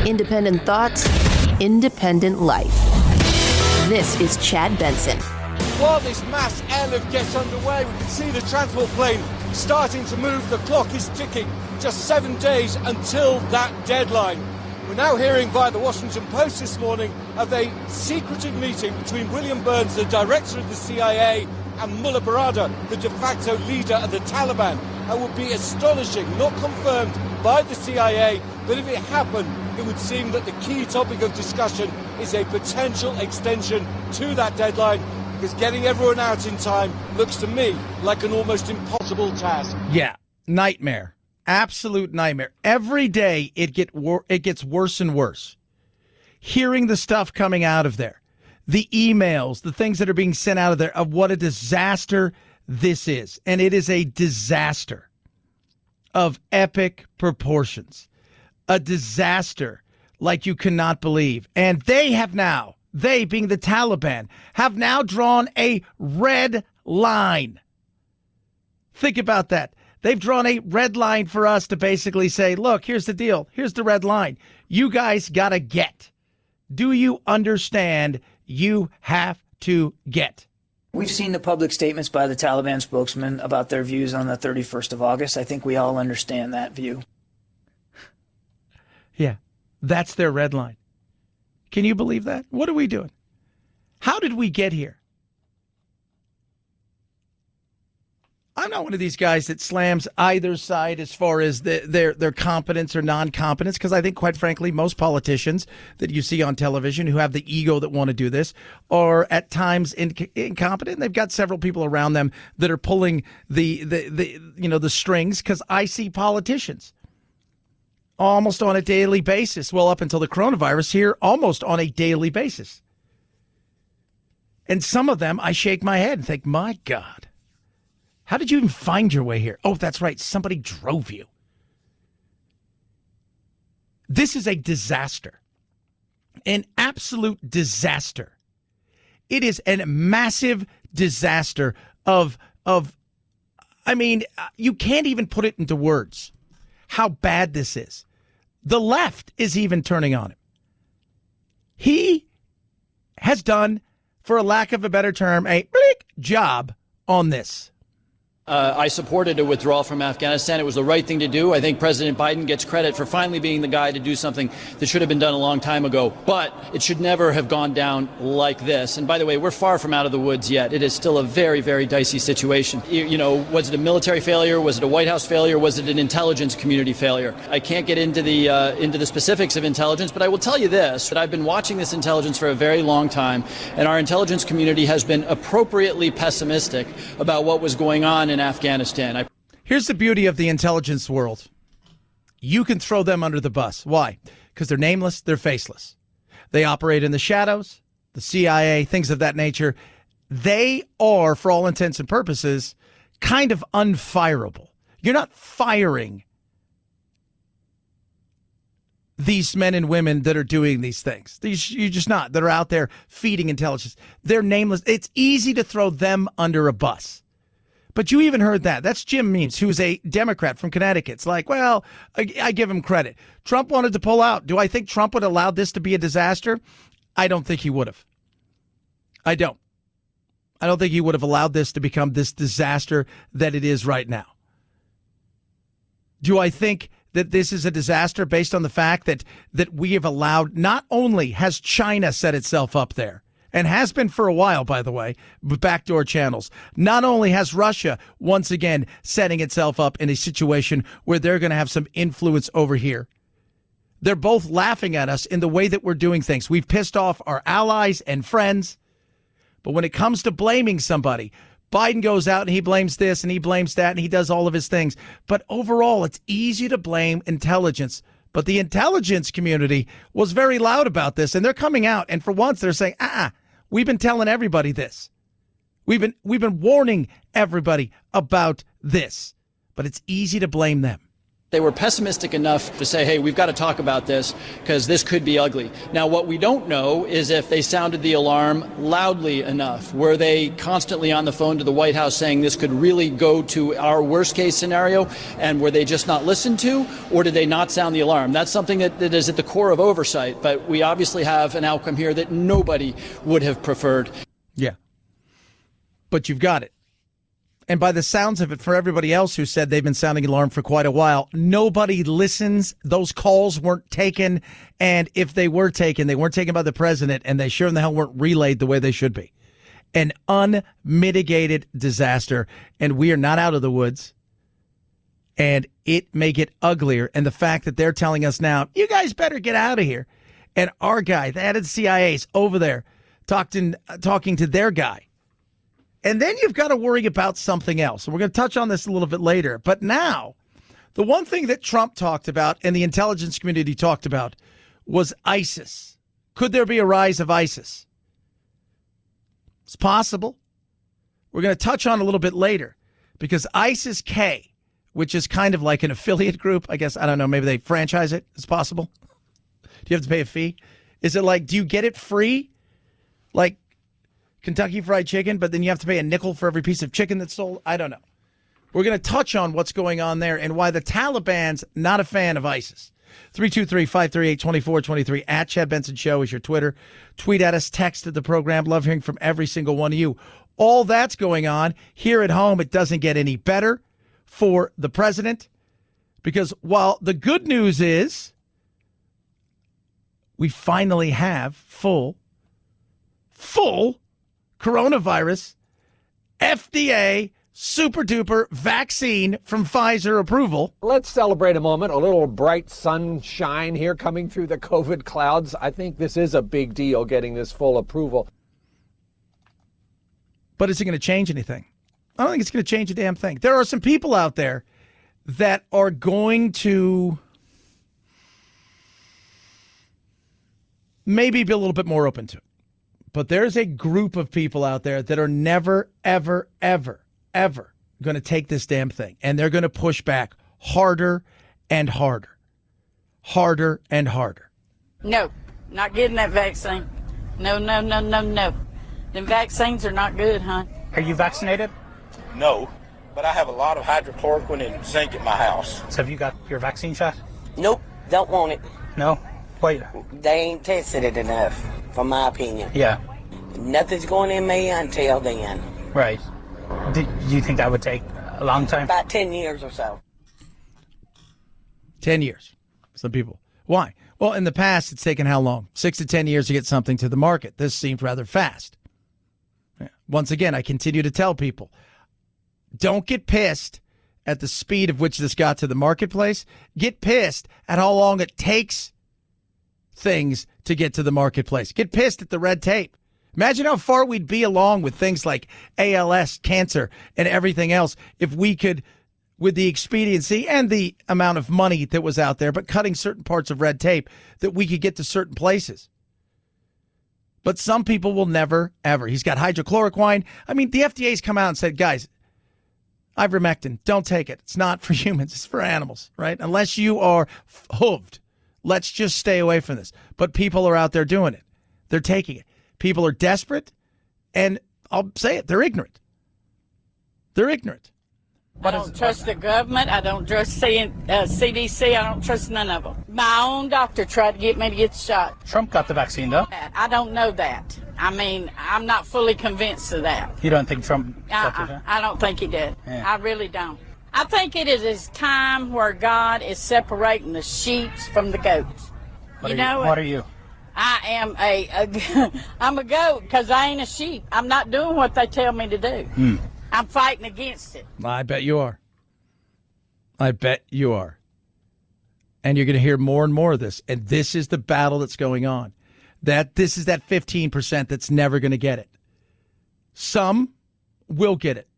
Independent thoughts, independent life. This is Chad Benson. While this mass airlift gets underway, we can see the transport plane starting to move. The clock is ticking. Just 7 days until that deadline. We're now hearing via the Washington Post this morning of a secretive meeting between William Burns, the director of the CIA, and Mullah Barada, the de facto leader of the Taliban. That would be astonishing, not confirmed by the CIA, but if it happened, it would seem that the key topic of discussion is a potential extension to that deadline, because getting everyone out in time looks to me like an almost impossible task. Yeah, nightmare. Absolute nightmare. Every day it gets worse and worse. Hearing the stuff coming out of there, the emails, the things that are being sent out of there, of what a disaster this is. And it is a disaster of epic proportions. A disaster like you cannot believe. And they being the Taliban, have now drawn a red line. Think about that. They've drawn a red line for us to basically say, look, here's the deal. Here's the red line. You guys got to get. Do you understand? You have to get. We've seen the public statements by the Taliban spokesman about their views on the 31st of August. I think we all understand that view. Yeah, that's their red line. Can you believe that? What are we doing? How did we get here? I'm not one of these guys that slams either side as far as their competence or non-competence, because I think, quite frankly, most politicians that you see on television who have the ego that want to do this are at times incompetent. They've got several people around them that are pulling the strings, because I see politicians almost on a daily basis. Well, up until the coronavirus here, almost on a daily basis. And some of them, I shake my head and think, my God. How did you even find your way here? Oh, that's right. Somebody drove you. This is a disaster. An absolute disaster. It is a massive disaster you can't even put it into words how bad this is. The left is even turning on him. He has done, for a lack of a better term, a job on this. I supported a withdrawal from Afghanistan. It was the right thing to do. I think President Biden gets credit for finally being the guy to do something that should have been done a long time ago. But it should never have gone down like this. And by the way, we're far from out of the woods yet. It is still a very, very dicey situation. Was it a military failure? Was it a White House failure? Was it an intelligence community failure? I can't get into the specifics of intelligence, but I will tell you this, that I've been watching this intelligence for a very long time, and our intelligence community has been appropriately pessimistic about what was going on in Afghanistan. Here's the beauty of the intelligence world. You can throw them under the bus. Why? Because they're nameless, they're faceless. They operate in the shadows, the CIA, things of that nature. They are, for all intents and purposes, kind of unfireable. You're not firing these men and women that are doing these things. You're just not. That are out there feeding intelligence. They're nameless. It's easy to throw them under a bus. But you even heard that. That's Jim Means, who's a Democrat from Connecticut. It's like, well, I give him credit. Trump wanted to pull out. Do I think Trump would allow this to be a disaster? I don't think he would have. I don't think he would have allowed this to become this disaster that it is right now. Do I think that this is a disaster based on the fact that we have allowed, not only has China set itself up there, and has been for a while, by the way, backdoor channels. Not only has Russia once again setting itself up in a situation where they're going to have some influence over here. They're both laughing at us in the way that we're doing things. We've pissed off our allies and friends. But when it comes to blaming somebody, Biden goes out and he blames this and he blames that and he does all of his things. But overall, it's easy to blame intelligence. But the intelligence community was very loud about this, and they're coming out. And for once, they're saying, we've been telling everybody this. We've been warning everybody about this. But it's easy to blame them. They were pessimistic enough to say, hey, we've got to talk about this because this could be ugly. Now, what we don't know is if they sounded the alarm loudly enough. Were they constantly on the phone to the White House saying this could really go to our worst case scenario? And were they just not listened to, or did they not sound the alarm? That's something that is at the core of oversight. But we obviously have an outcome here that nobody would have preferred. Yeah. But you've got it. And by the sounds of it, for everybody else who said they've been sounding alarm for quite a while, nobody listens. Those calls weren't taken. And if they were taken, they weren't taken by the president, and they sure in the hell weren't relayed the way they should be. An unmitigated disaster. And we are not out of the woods. And it may get uglier. And the fact that they're telling us now, you guys better get out of here. And our guy, the head of the CIA, is over there talking to their guy. And then you've got to worry about something else. And we're going to touch on this a little bit later. But now, the one thing that Trump talked about and the intelligence community talked about was ISIS. Could there be a rise of ISIS? It's possible. We're going to touch on a little bit later because ISIS-K, which is kind of like an affiliate group, I guess, I don't know, maybe they franchise it. It's possible. Do you have to pay a fee? Is it like, do you get it free? Like Kentucky Fried Chicken, but then you have to pay a nickel for every piece of chicken that's sold? I don't know. We're going to touch on what's going on there and why the Taliban's not a fan of ISIS. 323-538-2423 at Chad Benson Show is your Twitter. Tweet at us, text at the program. Love hearing from every single one of you. All that's going on here at home. It doesn't get any better for the president because while the good news is we finally have full coronavirus, FDA, super duper vaccine from Pfizer approval. Let's celebrate a moment, a little bright sunshine here coming through the COVID clouds. I think this is a big deal, getting this full approval. But is it going to change anything? I don't think it's going to change a damn thing. There are some people out there that are going to maybe be a little bit more open to it. But there's a group of people out there that are never, ever, ever, ever going to take this damn thing. And they're going to push back harder and harder. Harder and harder. No, not getting that vaccine. No. Them vaccines are not good, huh? Are you vaccinated? No, but I have a lot of hydrochloroquine and zinc at my house. So have you got your vaccine shot? Nope, don't want it. No? Wait. They ain't tested it enough, from my opinion. Yeah. Nothing's going in me until then. Right. Do you think that would take a long time? About 10 years or so. 10 years. Some people. Why? Well, in the past, it's taken how long? 6 to 10 years to get something to the market. This seemed rather fast. Yeah. Once again, I continue to tell people, don't get pissed at the speed of which this got to the marketplace. Get pissed at how long it takes things to get to the marketplace. Get pissed at the red tape. Imagine how far we'd be along with things like ALS, cancer, and everything else if we could, with the expediency and the amount of money that was out there, but cutting certain parts of red tape, that we could get to certain places. But some people will never, ever. He's got hydrochloroquine. I mean, the FDA's come out and said, guys, ivermectin, don't take it. It's not for humans. It's for animals, right? Unless you are hooved. Let's just stay away from this. But people are out there doing it. They're taking it. People are desperate, and I'll say it, they're ignorant. They're ignorant. I don't trust the government. I don't trust CDC. I don't trust none of them. My own doctor tried to get me to get the shot. Trump got the vaccine, though. I don't know that. I mean, I'm not fully convinced of that. You don't think Trump got it, huh? I don't think he did. Yeah. I really don't. I think it is his time where God is separating the sheep from the goats. What are you? I am I'm a goat because I ain't a sheep. I'm not doing what they tell me to do. I'm fighting against it. I bet you are. I bet you are. And you're going to hear more and more of this. And this is the battle that's going on. This is that 15% that's never going to get it. Some will get it.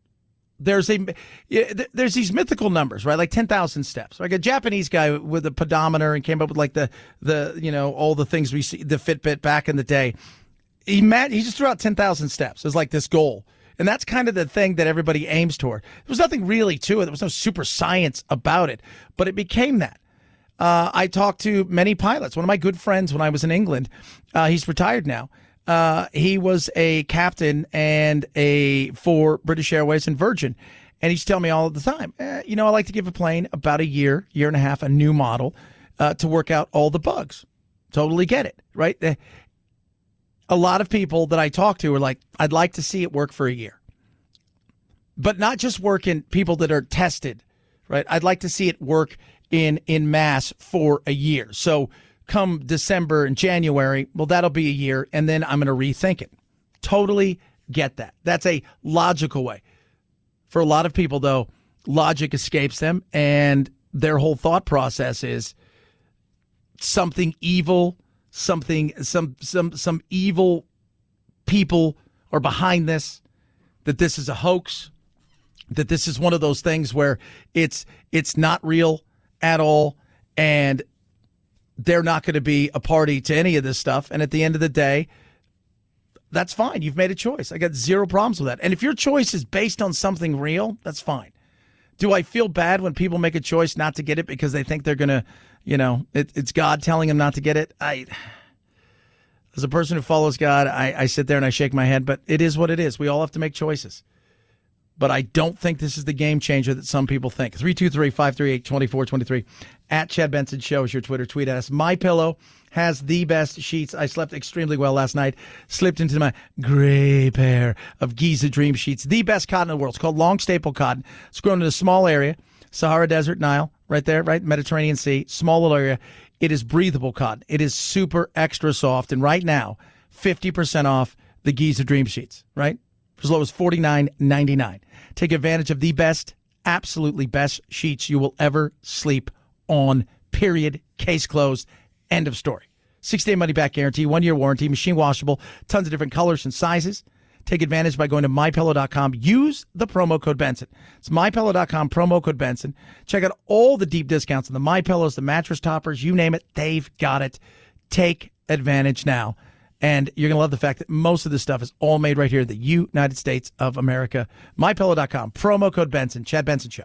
There's these mythical numbers, right? Like 10,000 steps. Like a Japanese guy with a pedometer and came up with like the all the things we see, the Fitbit back in the day. He just threw out 10,000 steps as like this goal. And that's kind of the thing that everybody aims toward. There was nothing really to it. There was no super science about it, but it became that. I talked to many pilots. One of my good friends when I was in England, he's retired now. He was a captain for British Airways and Virgin. And he's telling me all the time, I like to give a plane about a year and a half, a new model, to work out all the bugs. Totally get it, right? A lot of people that I talk to are like, I'd like to see it work for a year. But not just work in people that are tested, right? I'd like to see it work in mass for a year. So come December and January, well, that'll be a year, and then I'm going to rethink it. Totally get that. That's a logical way. For a lot of people, though, logic escapes them, and their whole thought process is something evil, some evil people are behind this, that this is a hoax, that this is one of those things where it's not real at all, and they're not going to be a party to any of this stuff. And at the end of the day, that's fine. You've made a choice. I got zero problems with that. And if your choice is based on something real, that's fine. Do I feel bad when people make a choice not to get it because they think they're going to, it's God telling them not to get it? As a person who follows God, I sit there and I shake my head, but it is what it is. We all have to make choices. But I don't think this is the game changer that some people think. 323-538-2423. At Chad Benson Show is your Twitter. Tweet at us. MyPillow has the best sheets. I slept extremely well last night. Slipped into my gray pair of Giza Dream sheets. The best cotton in the world. It's called long staple cotton. It's grown in a small area. Sahara Desert, Nile, right there, right? Mediterranean Sea. Small little area. It is breathable cotton. It is super extra soft. And right now, 50% off the Giza Dream sheets, right? For as low as $49.99. Take advantage of the best, absolutely best sheets you will ever sleep on, period. Case closed. End of story. 6-day money-back guarantee, 1-year warranty, machine washable, tons of different colors and sizes. Take advantage by going to MyPillow.com. Use the promo code Benson. It's MyPillow.com, promo code Benson. Check out all the deep discounts on the MyPillows, the mattress toppers, you name it, they've got it. Take advantage now. And you're going to love the fact that most of this stuff is all made right here in the United States of America. MyPillow.com, promo code Benson. Chad Benson Show.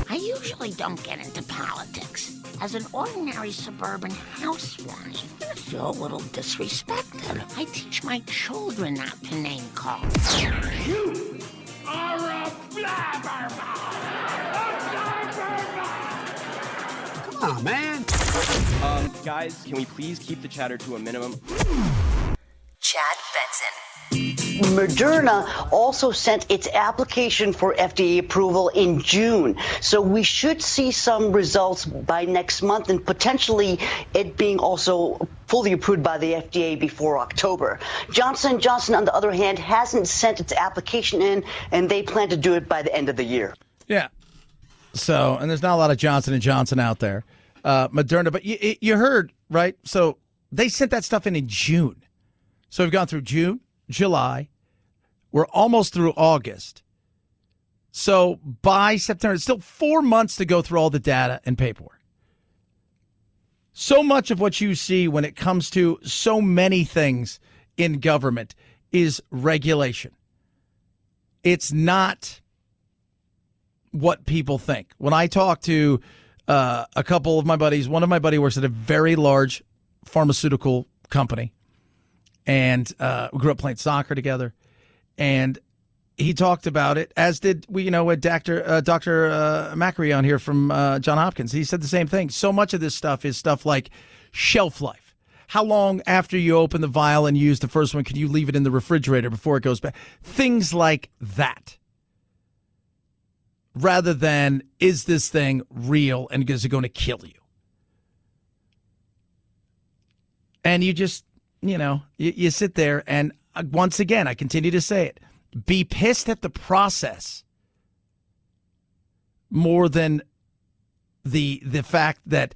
I usually don't get into politics. As an ordinary suburban housewife, I feel a little disrespected. I teach my children not to name call. You are a blabbermouth! Come on, man. Guys, can we please keep the chatter to a minimum? Chad Benson. Moderna also sent its application for FDA approval in June. So we should see some results by next month and potentially it being also fully approved by the FDA before October. Johnson & Johnson, on the other hand, hasn't sent its application in, and they plan to do it by the end of the year. Yeah. So, and there's not a lot of Johnson & Johnson out there. Moderna, but you heard, right? So they sent that stuff in June. So we've gone through June, July. We're almost through August. So by September, it's still 4 months to go through all the data and paperwork. So much of what you see when it comes to so many things in government is regulation. It's not what people think. When I talk to a couple of my buddies, one of my buddies works at a very large pharmaceutical company. And we grew up playing soccer together. And he talked about it, as did we, with Dr. Macri on here from John Hopkins. He said the same thing. So much of this stuff is stuff like shelf life. How long after you open the vial and use the first one can you leave it in the refrigerator before it goes bad? Things like that. Rather than, is this thing real and is it going to kill you? And you just, you sit there and once again, I continue to say it, be pissed at the process more than the fact that,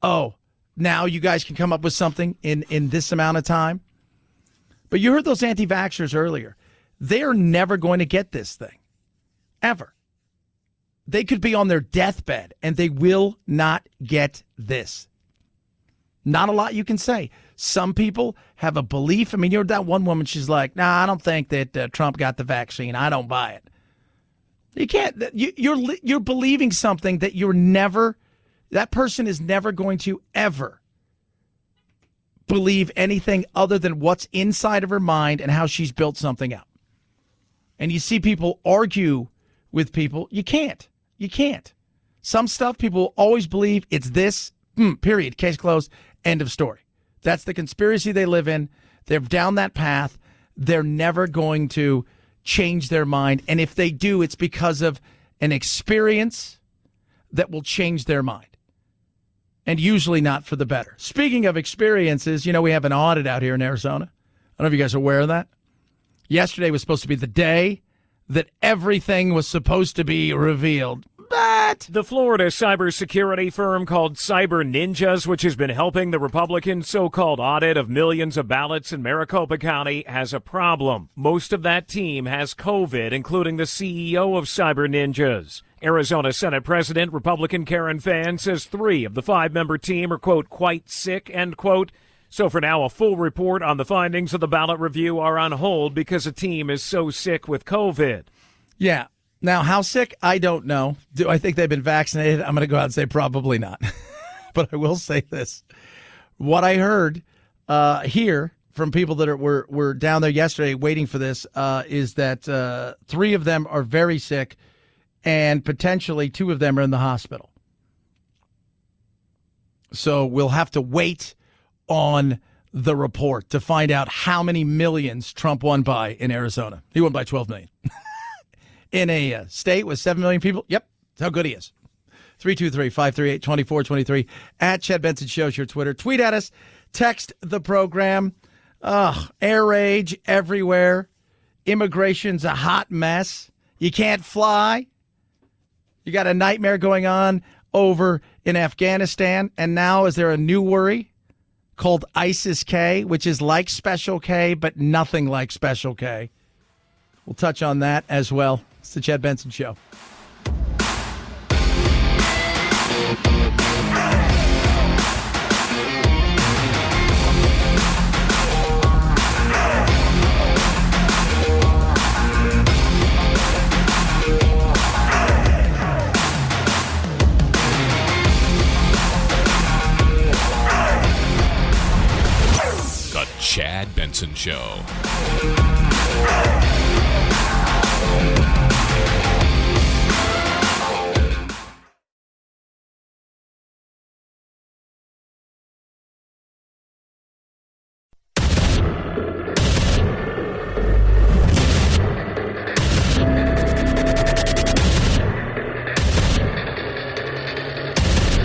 oh, now you guys can come up with something in this amount of time. But you heard those anti-vaxxers earlier. They are never going to get this thing. Ever. They could be on their deathbed, and they will not get this. Not a lot you can say. Some people have a belief. I mean, you heard that one woman, she's like, nah, I don't think that Trump got the vaccine. I don't buy it. You can't. You're believing something that that person is never going to ever believe anything other than what's inside of her mind and how she's built something out. And you see people argue with people. You can't. You can't. Some stuff people will always believe it's this, period, case closed, end of story. That's the conspiracy they live in. They're down that path. They're never going to change their mind. And if they do, it's because of an experience that will change their mind. And usually not for the better. Speaking of experiences, we have an audit out here in Arizona. I don't know if you guys are aware of that. Yesterday was supposed to be the day that everything was supposed to be revealed. But the Florida cybersecurity firm called Cyber Ninjas, which has been helping the Republican so-called audit of millions of ballots in Maricopa County, has a problem. Most of that team has COVID, including the CEO of Cyber Ninjas. Arizona Senate President Republican Karen Fann says 3 of the 5-member team are, quote, quite sick, end quote. So for now, a full report on the findings of the ballot review are on hold because the team is so sick with COVID. Yeah. Now, how sick? I don't know. Do I think they've been vaccinated? I'm going to go out and say probably not. But I will say this. What I heard here from people that were down there yesterday waiting for this is that 3 of them are very sick and potentially 2 of them are in the hospital. So we'll have to wait on the report to find out how many millions Trump won by in Arizona. He won by 12 million. In a state with 7 million people. Yep, that's how good he is. 323-538-2423. At Chad Benson Show's your Twitter. Tweet at us. Text the program. Air rage everywhere. Immigration's a hot mess. You can't fly. You got a nightmare going on over in Afghanistan. And now is there a new worry called ISIS-K, which is like Special K, but nothing like Special K. We'll touch on that as well. It's the Chad Benson Show. The Chad Benson Show.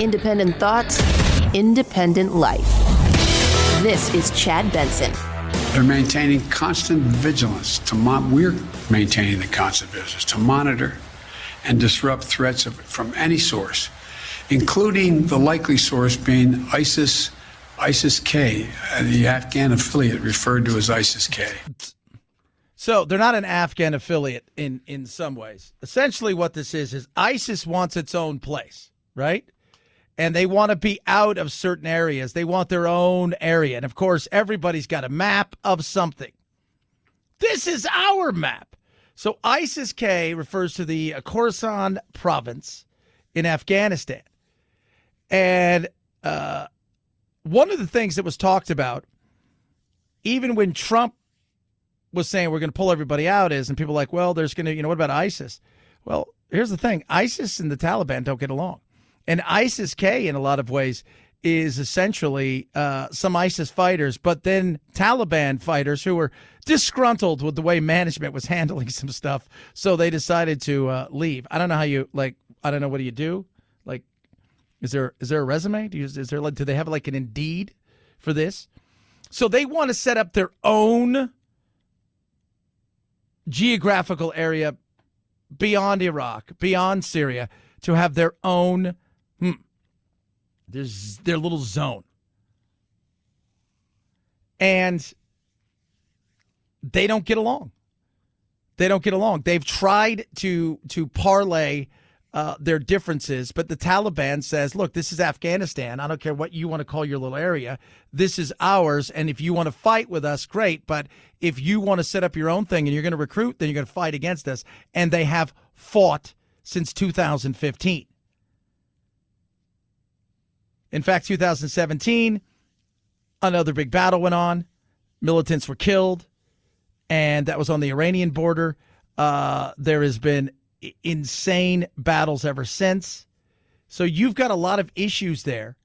Independent thoughts, independent life. This is Chad Benson. They're maintaining constant vigilance. We're maintaining the constant vigilance to monitor and disrupt threats from any source, including the likely source being ISIS-K, the Afghan affiliate referred to as ISIS-K. So they're not an Afghan affiliate in some ways. Essentially what this is ISIS wants its own place, right? And they want to be out of certain areas. They want their own area. And, of course, everybody's got a map of something. This is our map. So ISIS-K refers to the Khorasan province in Afghanistan. And one of the things that was talked about, even when Trump was saying we're going to pull everybody out is, and people are like, well, there's going to, what about ISIS? Well, here's the thing. ISIS and the Taliban don't get along. And ISIS-K, in a lot of ways, is essentially some ISIS fighters, but then Taliban fighters who were disgruntled with the way management was handling some stuff, so they decided to leave. I don't know how you, I don't know, what do you do? Is there a resume? Do they have an Indeed for this? So they want to set up their own geographical area beyond Iraq, beyond Syria, to have their own their little zone. And they don't get along. They don't get along. They've tried to parlay their differences, but the Taliban says, look, this is Afghanistan. I don't care what you want to call your little area. This is ours, and if you want to fight with us, great. But if you want to set up your own thing and you're going to recruit, then you're going to fight against us. And they have fought since 2015. In fact, 2017, another big battle went on. Militants were killed, and that was on the Iranian border. There has been insane battles ever since. So you've got a lot of issues there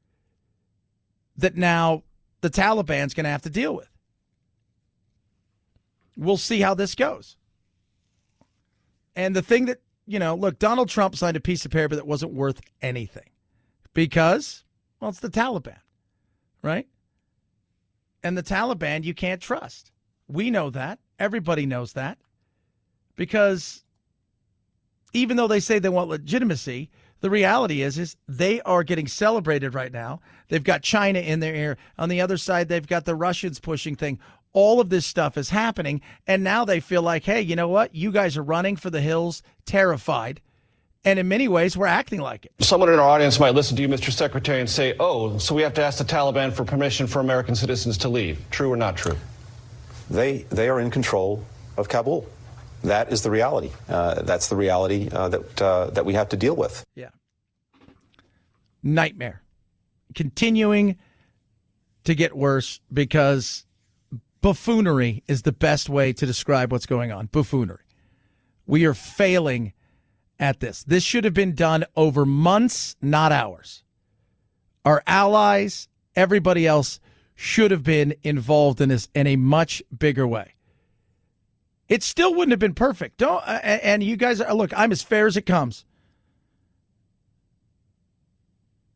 that now the Taliban's going to have to deal with. We'll see how this goes. And the thing that, look, Donald Trump signed a piece of paper that wasn't worth anything because, well, it's the Taliban, right? And the Taliban you can't trust. We know that. Everybody knows that. Because even though they say they want legitimacy, the reality is they are getting celebrated right now. They've got China in their ear. On the other side, they've got the Russians pushing thing. All of this stuff is happening, and now they feel like, hey, you know what? You guys are running for the hills, terrified, and in many ways, we're acting like it. Someone in our audience might listen to you, Mr. Secretary, and say, oh, so we have to ask the Taliban for permission for American citizens to leave. True or not true? They are in control of Kabul. That is the reality. That's the reality that we have to deal with. Yeah. Nightmare. Continuing to get worse because buffoonery is the best way to describe what's going on. Buffoonery. We are failing at this. This should have been done over months, not hours. Our allies, everybody else should have been involved in this in a much bigger way. It still wouldn't have been perfect. And you guys, look, I'm as fair as it comes.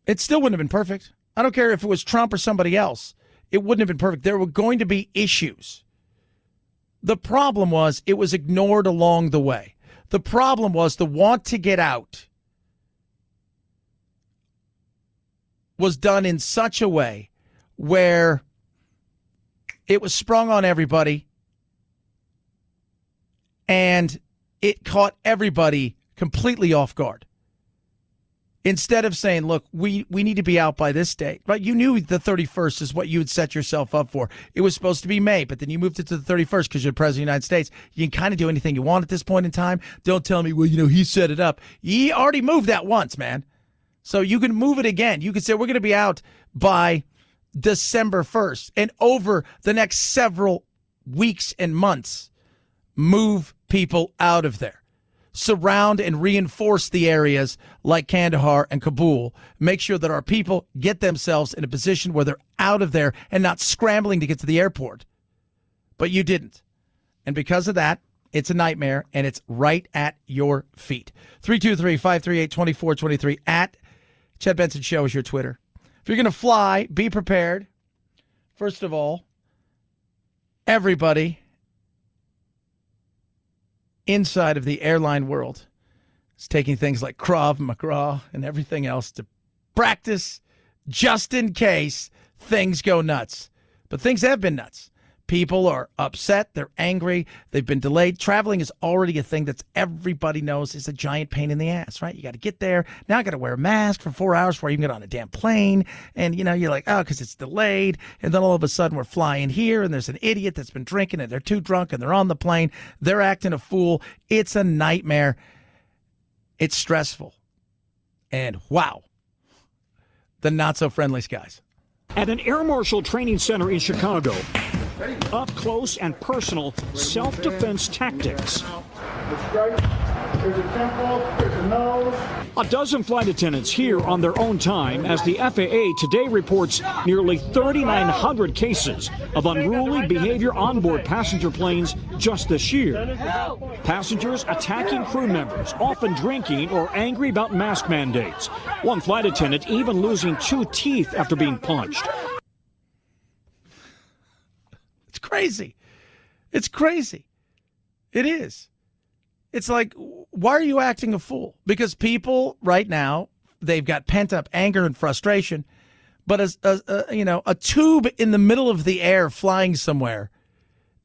It still wouldn't have been perfect. I don't care if it was Trump or somebody else. It wouldn't have been perfect. There were going to be issues. The problem was it was ignored along the way. The problem was the want to get out was done in such a way where it was sprung on everybody and it caught everybody completely off guard. Instead of saying, look, we need to be out by this date, right? You knew the 31st is what you had set yourself up for. It was supposed to be May, but then you moved it to the 31st because you're the president of the United States. You can kind of do anything you want at this point in time. Don't tell me, well, he set it up. He already moved that once, man. So you can move it again. You can say we're going to be out by December 1st. And over the next several weeks and months, move people out of there. Surround and reinforce the areas like Kandahar and Kabul. Make sure that our people get themselves in a position where they're out of there and not scrambling to get to the airport. But you didn't. And because of that, it's a nightmare, and it's right at your feet. 323-538-2423 at Chad Benson Show is your Twitter. If you're going to fly, be prepared. First of all, everybody inside of the airline world is taking things like Krav Maga and everything else to practice just in case things go nuts. But things have been nuts. People are upset. They're angry. They've been delayed. Traveling is already a thing that everybody knows is a giant pain in the ass, right? You got to get there. Now I got to wear a mask for 4 hours before you can get on a damn plane. And, you're like, oh, because it's delayed. And then all of a sudden we're flying here and there's an idiot that's been drinking and they're too drunk and they're on the plane. They're acting a fool. It's a nightmare. It's stressful. And wow, the not so friendly skies. At an air marshal training center in Chicago, up close and personal self-defense tactics. A dozen flight attendants here on their own time as the FAA today reports nearly 3,900 cases of unruly behavior on board passenger planes just this year. Passengers attacking crew members, often drinking or angry about mask mandates. One flight attendant even losing 2 teeth after being punched. It's crazy. It's crazy. It is. It's like, why are you acting a fool? Because people right now, they've got pent-up anger and frustration, but a tube in the middle of the air flying somewhere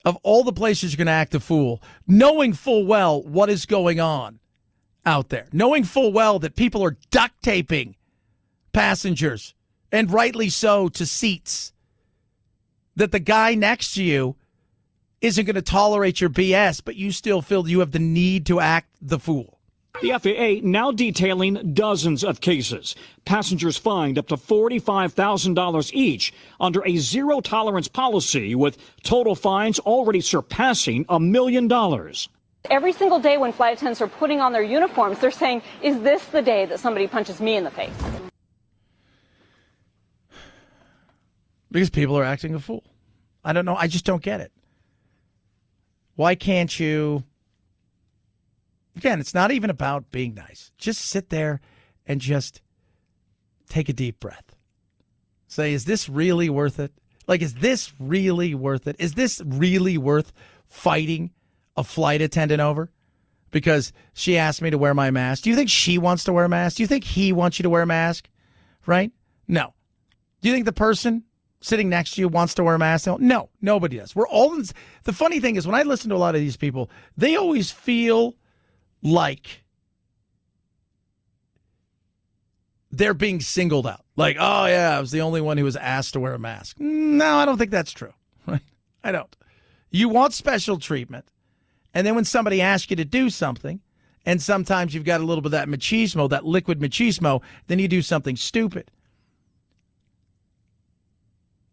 of all the places you're going to act a fool, knowing full well what is going on out there, knowing full well that people are duct taping passengers, and rightly so, to seats, that the guy next to you isn't going to tolerate your BS, but you still feel you have the need to act the fool. The FAA now detailing dozens of cases. Passengers fined up to $45,000 each under a zero-tolerance policy, with total fines already surpassing $1 million. Every single day when flight attendants are putting on their uniforms, they're saying, is this the day that somebody punches me in the face? Because people are acting a fool. I don't know. I just don't get it. Why can't you... Again, it's not even about being nice. Just sit there and just take a deep breath. Say, is this really worth it? Like, is this really worth it? Is this really worth fighting a flight attendant over? Because she asked me to wear my mask. Do you think she wants to wear a mask? Do you think he wants you to wear a mask? Right? No. Do you think the person sitting next to you wants to wear a mask? No, nobody does. We're all... The funny thing is, when I listen to a lot of these people, they always feel like they're being singled out. Like, oh, yeah, I was the only one who was asked to wear a mask. No, I don't think that's true. Right? I don't. You want special treatment. And then when somebody asks you to do something, and sometimes you've got a little bit of that machismo, that liquid machismo, then you do something stupid.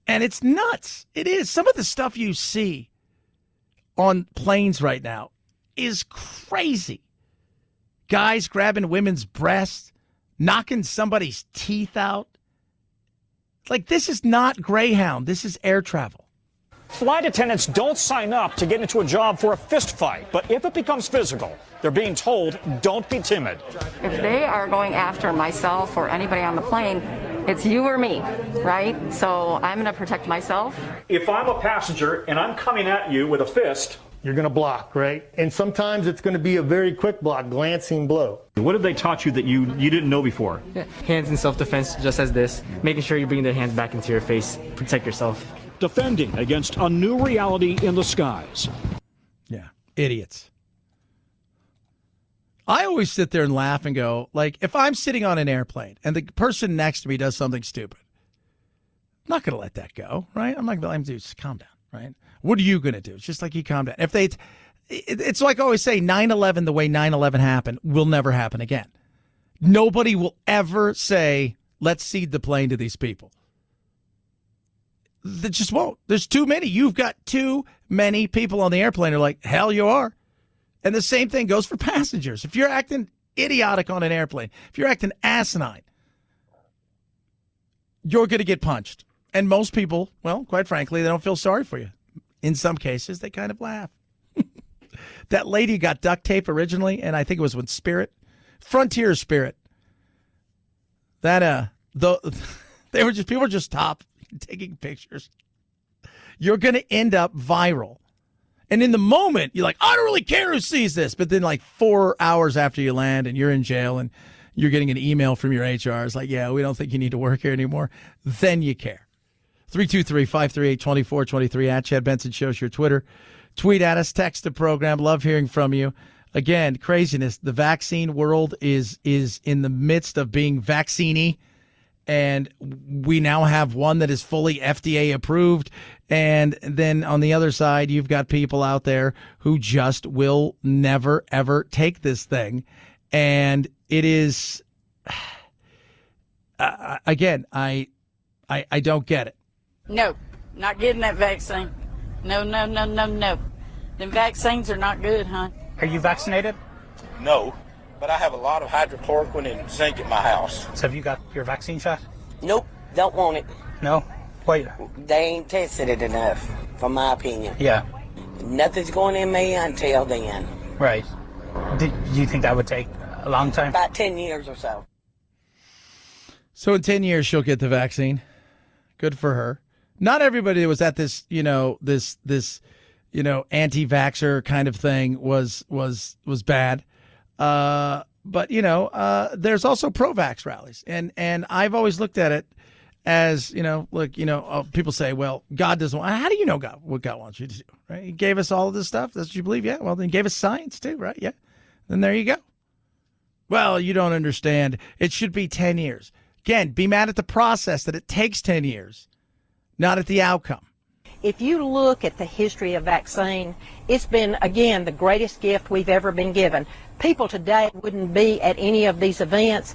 And it's nuts. It is. Some of the stuff you see on planes right now is crazy. Guys grabbing women's breasts, knocking somebody's teeth out. Like, this is not Greyhound. This is air travel. Flight attendants don't sign up to get into a job for a fist fight, but if it becomes physical, they're being told, don't be timid. If they are going after myself or anybody on the plane, it's you or me, right? So I'm going to protect myself. If I'm a passenger and I'm coming at you with a fist, you're going to block, right? And sometimes it's going to be a very quick block, glancing blow. what have they taught you that you didn't know before? Yeah. Hands in self-defense, just as this. Making sure you bring their hands back into your face. Protect yourself. Defending against a new reality in the skies. Yeah, idiots. I always sit there and laugh and go, like, if I'm sitting on an airplane and the person next to me does something stupid, I'm not going to let that go, right? I'm not going to let him do, just calm down, right? What are you going to do? It's just like you calm down. If they, it's like I always say, 9/11, the way 9/11 happened, will never happen again. Nobody will ever say, let's cede the plane to these people. They just won't. There's too many. You've got too many people on the airplane who are like, hell you are. And the same thing goes for passengers. If you're acting idiotic on an airplane, if you're acting asinine, you're going to get punched. And most people, well, quite frankly, they don't feel sorry for you. In some cases, they kind of laugh. That lady got duct tape originally, and I think it was when Frontier Spirit. That people were just top taking pictures. You're going to end up viral. And in the moment, you're like, I don't really care who sees this. But then like 4 hours after you land and you're in jail and you're getting an email from your HR. It's like, yeah, we don't think you need to work here anymore. Then you care. 323-538-2423 at Chad Benson Show's your Twitter. Tweet at us, text the program. Love hearing from you. Again, craziness. The vaccine world is in the midst of being vaccine-y. And we now have one that is fully FDA approved. And then on the other side, you've got people out there who just will never, ever take this thing. And it is, again, I don't get it. No, not getting that vaccine. No. Them vaccines are not good, hon. Are you vaccinated? No, but I have a lot of hydrochloroquine and zinc at my house. So have you got your vaccine shot? Nope, don't want it. No? Wait. They ain't tested it enough, from my opinion. Yeah. Nothing's going in me until then. Right. Do you think that would take a long time? About 10 years or so. So in 10 years, she'll get the vaccine. Good for her. Not everybody that was at this, anti-vaxxer kind of thing was bad. But there's also pro-vax rallies. And I've always looked at it as, look, people say, well, God doesn't want, how do you know what God wants you to do, right? He gave us all of this stuff. That's what you believe. Yeah. Well, then he gave us science too, right? Yeah. Then there you go. Well, you don't understand. It should be 10 years. Again, be mad at the process that it takes 10 years, not at the outcome. If you look at the history of vaccine, it's been, again, the greatest gift we've ever been given. People today wouldn't be at any of these events.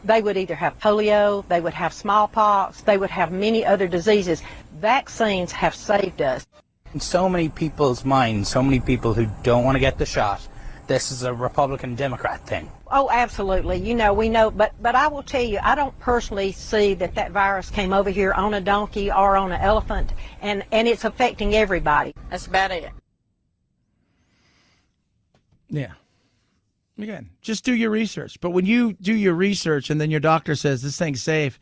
They would either have polio, they would have smallpox, they would have many other diseases. Vaccines have saved us. In so many people's minds, so many people who don't want to get the shot, this is a Republican-Democrat thing. Oh, absolutely. We know, but I will tell you, I don't personally see that virus came over here on a donkey or on an elephant, and it's affecting everybody. That's about it. Yeah. Again, just do your research. But when you do your research and then your doctor says this thing's safe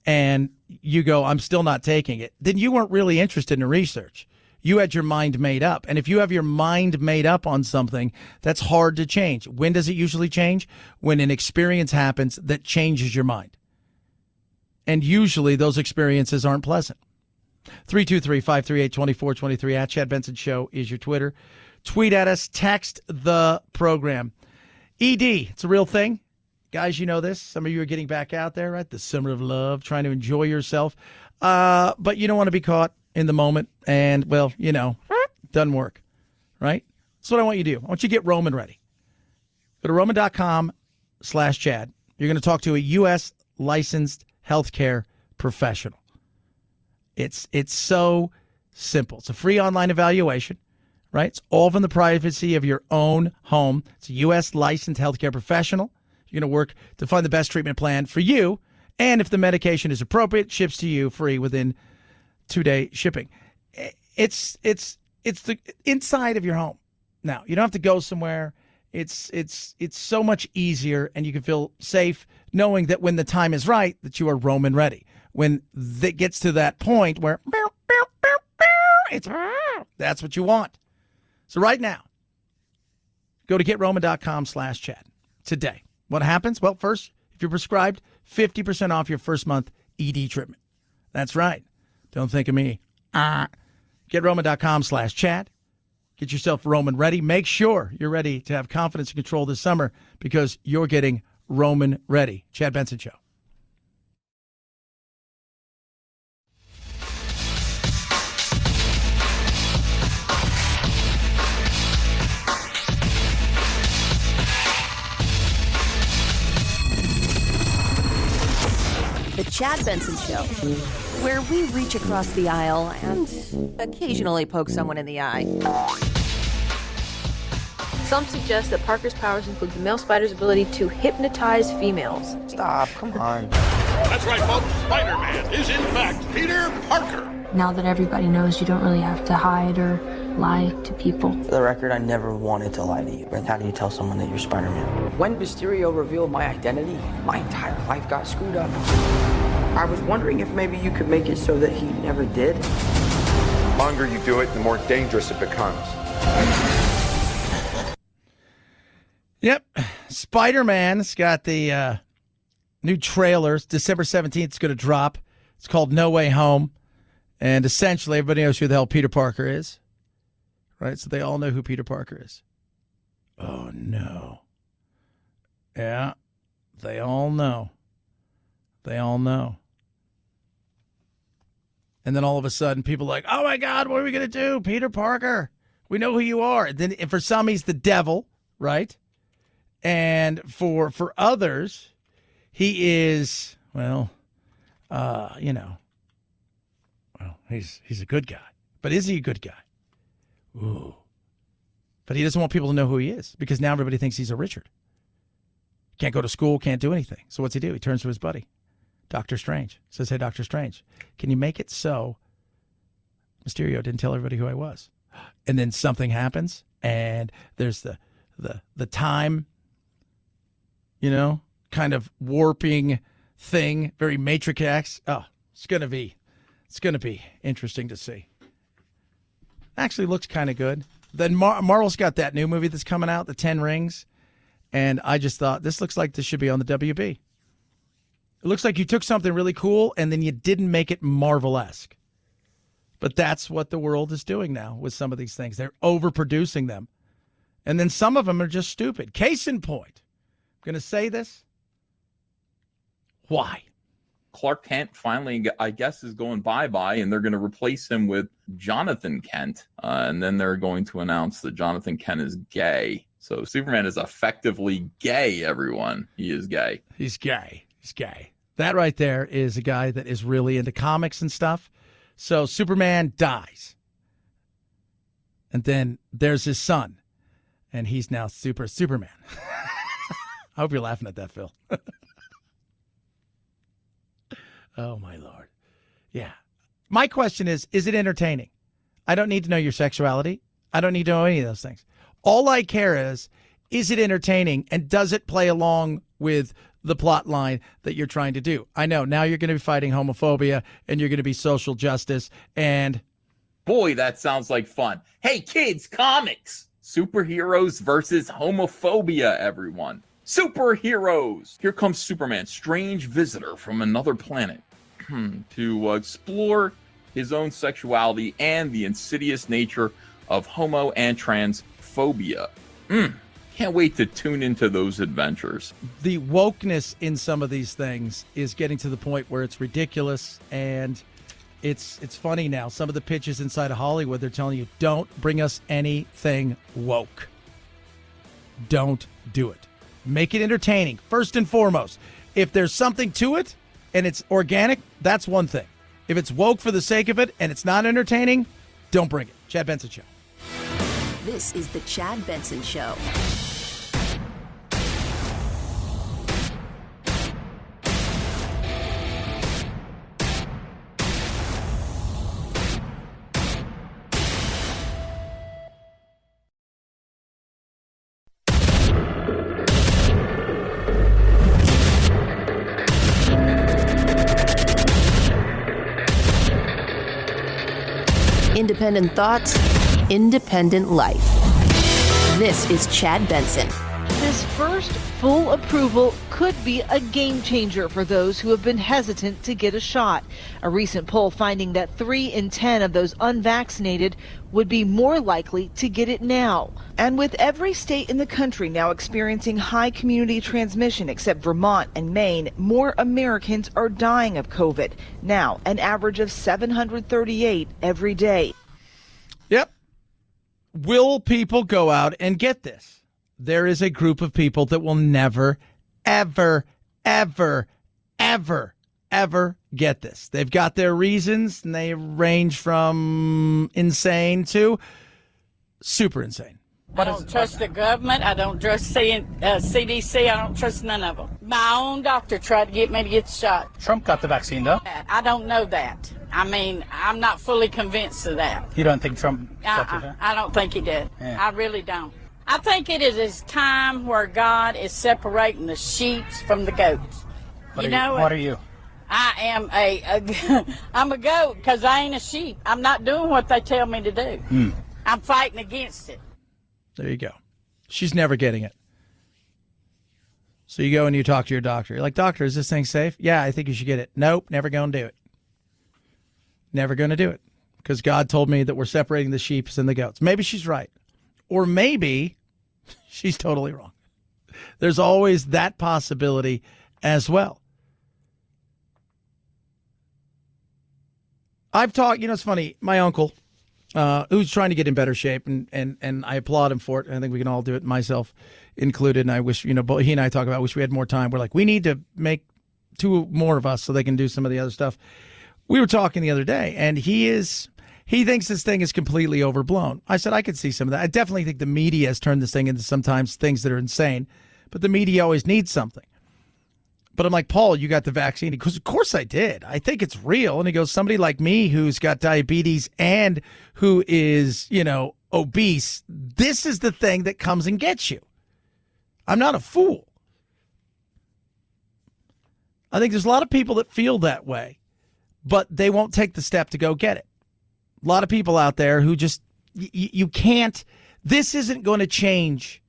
and you go, I'm still not taking it, then you weren't really interested in research. You had your mind made up. And if you have your mind made up on something, that's hard to change. When does it usually change? When an experience happens that changes your mind. And usually those experiences aren't pleasant. 323-538-2423 at Chad Benson Show is your Twitter. Tweet at us, text the program. ED, it's a real thing. Guys, you know this. Some of you are getting back out there, right? The summer of love, trying to enjoy yourself. But you don't want to be caught in the moment. And, well, doesn't work, right? That's what I want you to do. I want you to get Roman ready. Go to Roman.com/Chad. You're going to talk to a U.S. licensed healthcare professional. It's so simple. It's a free online evaluation, right? It's all from the privacy of your own home. It's a U.S. licensed healthcare professional. You're going to work to find the best treatment plan for you. And if the medication is appropriate, ships to you free within 2-day shipping. It's the inside of your home. Now, you don't have to go somewhere. It's so much easier, and you can feel safe knowing that when the time is right, that you are Roman ready. When it gets to that point where that's what you want. So right now, go to GetRoman.com/Chad today. What happens? Well, first, if you're prescribed, 50% off your first month ED treatment. That's right. Don't think of me. GetRoman.com/Chad. Get yourself Roman ready. Make sure you're ready to have confidence and control this summer because you're getting Roman ready. Chad Benson Show. The Chad Benson Show, where we reach across the aisle and occasionally poke someone in the eye. Some suggest that Parker's powers include the male spider's ability to hypnotize females. Stop, come on. That's right, folks. Spider-Man is in fact Peter Parker. Now that everybody knows, you don't really have to hide or lie to people. For the record, I never wanted to lie to you. But how do you tell someone that you're Spider-Man? When Mysterio revealed my identity, my entire life got screwed up. I was wondering if maybe you could make it so that he never did. The longer you do it, the more dangerous it becomes. Yep. Spider-Man's got the new trailers. December 17th, it's going to drop. It's called No Way Home. And essentially, everybody knows who the hell Peter Parker is. Right? So they all know who Peter Parker is. Oh, no. Yeah. They all know. They all know. And then all of a sudden, people are like, oh, my God, what are we going to do? Peter Parker. We know who you are. And then for some, he's the devil, right? And for others, he is, well, he's a good guy. But is he a good guy? Ooh. But he doesn't want people to know who he is because now everybody thinks he's a Richard. Can't go to school, can't do anything. So what's he do? He turns to his buddy, Dr. Strange. Says, hey, Dr. Strange, can you make it so Mysterio didn't tell everybody who I was? And then something happens, and there's the time, kind of warping thing, very Matrix. Oh, it's gonna be interesting to see. Actually looks kind of good. Then Marvel's got that new movie that's coming out, The 10 Rings, and I just thought this looks like this should be on the WB. It looks like you took something really cool and then you didn't make it Marvel-esque. But that's what the world is doing now with some of these things. They're overproducing them. And then some of them are just stupid. Case in point. I'm going to say this. Why? Clark Kent finally, I guess, is going bye-bye, and they're going to replace him with Jonathan Kent. And then they're going to announce that Jonathan Kent is gay. So Superman is effectively gay, everyone. He is gay. He's gay. He's gay. That right there is a guy that is really into comics and stuff. So Superman dies. And then there's his son. And he's now Superman. I hope you're laughing at that, Phil. Oh, my Lord. Yeah. My question is it entertaining? I don't need to know your sexuality. I don't need to know any of those things. All I care is it entertaining, and does it play along with the plot line that you're trying to do? I know, now you're going to be fighting homophobia, and you're going to be social justice, and... Boy, that sounds like fun. Hey, kids, comics! Superheroes versus homophobia, everyone. Superheroes! Here comes Superman, strange visitor from another planet, to explore his own sexuality and the insidious nature of homo and transphobia. Can't wait to tune into those adventures. The wokeness in some of these things is getting to the point where it's ridiculous, and it's funny now. Some of the pitches inside of Hollywood, they're telling you, don't bring us anything woke. Don't do it. Make it entertaining, first and foremost. If there's something to it and it's organic, that's one thing. If it's woke for the sake of it and it's not entertaining, don't bring it. Chad Benson Show. This is the Chad Benson Show. Independent thoughts, independent life. This is Chad Benson. This first full approval could be a game changer for those who have been hesitant to get a shot. A recent poll finding that 3 in 10 of those unvaccinated would be more likely to get it now. And with every state in the country now experiencing high community transmission except Vermont and Maine, more Americans are dying of COVID. Now, an average of 738 every day. Yep. Will people go out and get this? There is a group of people that will never, ever, ever, ever, ever get this. They've got their reasons, and they range from insane to super insane. I don't trust the government. I don't trust CDC. I don't trust none of them. My own doctor tried to get me to get the shot. Trump got the vaccine, though. I don't know that. I mean, I'm not fully convinced of that. You don't think Trump got it? I don't think he did. Yeah. I really don't. I think it is a time where God is separating the sheep from the goats. What are you? I am I'm a goat because I ain't a sheep. I'm not doing what they tell me to do. I'm fighting against it. There you go. She's never getting it. So you go and you talk to your doctor. You're like, doctor, is this thing safe? Yeah, I think you should get it. Nope, never going to do it. Never going to do it. Because God told me that we're separating the sheep and the goats. Maybe she's right. Or maybe she's totally wrong. There's always that possibility as well. I've talked, it's funny, my uncle, who's trying to get in better shape, and I applaud him for it. I think we can all do it, myself included. And I wish, he and I talk about, wish we had more time. We're like, we need to make 2 more of us so they can do some of the other stuff. We were talking the other day, and he thinks this thing is completely overblown. I said, I could see some of that. I definitely think the media has turned this thing into sometimes things that are insane, but the media always needs something. But I'm like, Paul, you got the vaccine? He goes, of course I did. I think it's real. And he goes, somebody like me who's got diabetes and who is, obese, this is the thing that comes and gets you. I'm not a fool. I think there's a lot of people that feel that way, but they won't take the step to go get it. A lot of people out there who just, you can't, this isn't going to change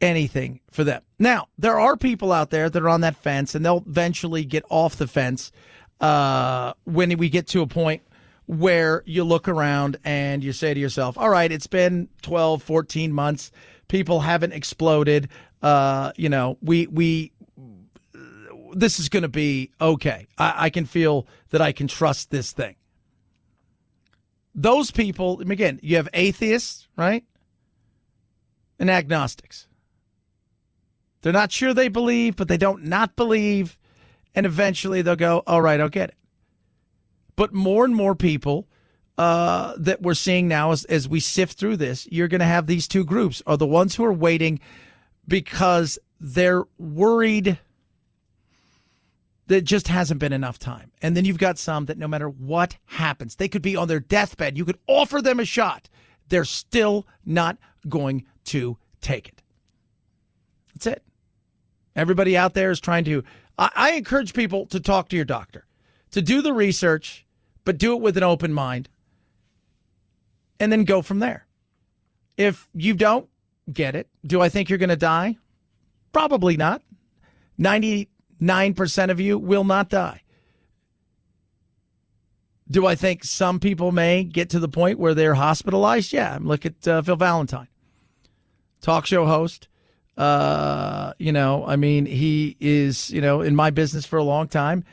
anything for them. Now, there are people out there that are on that fence, and they'll eventually get off the fence when we get to a point where you look around and you say to yourself, all right, it's been 12, 14 months. People haven't exploded. This is going to be okay. I can feel that I can trust this thing. Those people, again, you have atheists, right? And agnostics. They're not sure they believe, but they don't not believe. And eventually they'll go, all right, I'll get it. But more and more people that we're seeing now as we sift through this, you're going to have these two groups are the ones who are waiting because they're worried that just hasn't been enough time. And then you've got some that no matter what happens, they could be on their deathbed. You could offer them a shot. They're still not going to take it. That's it. Everybody out there is trying to, I encourage people to talk to your doctor, to do the research, but do it with an open mind, and then go from there. If you don't get it, do I think you're going to die? Probably not. 99% of you will not die. Do I think some people may get to the point where they're hospitalized? Yeah. Look at Phil Valentine, talk show host. He is, in my business for a long time.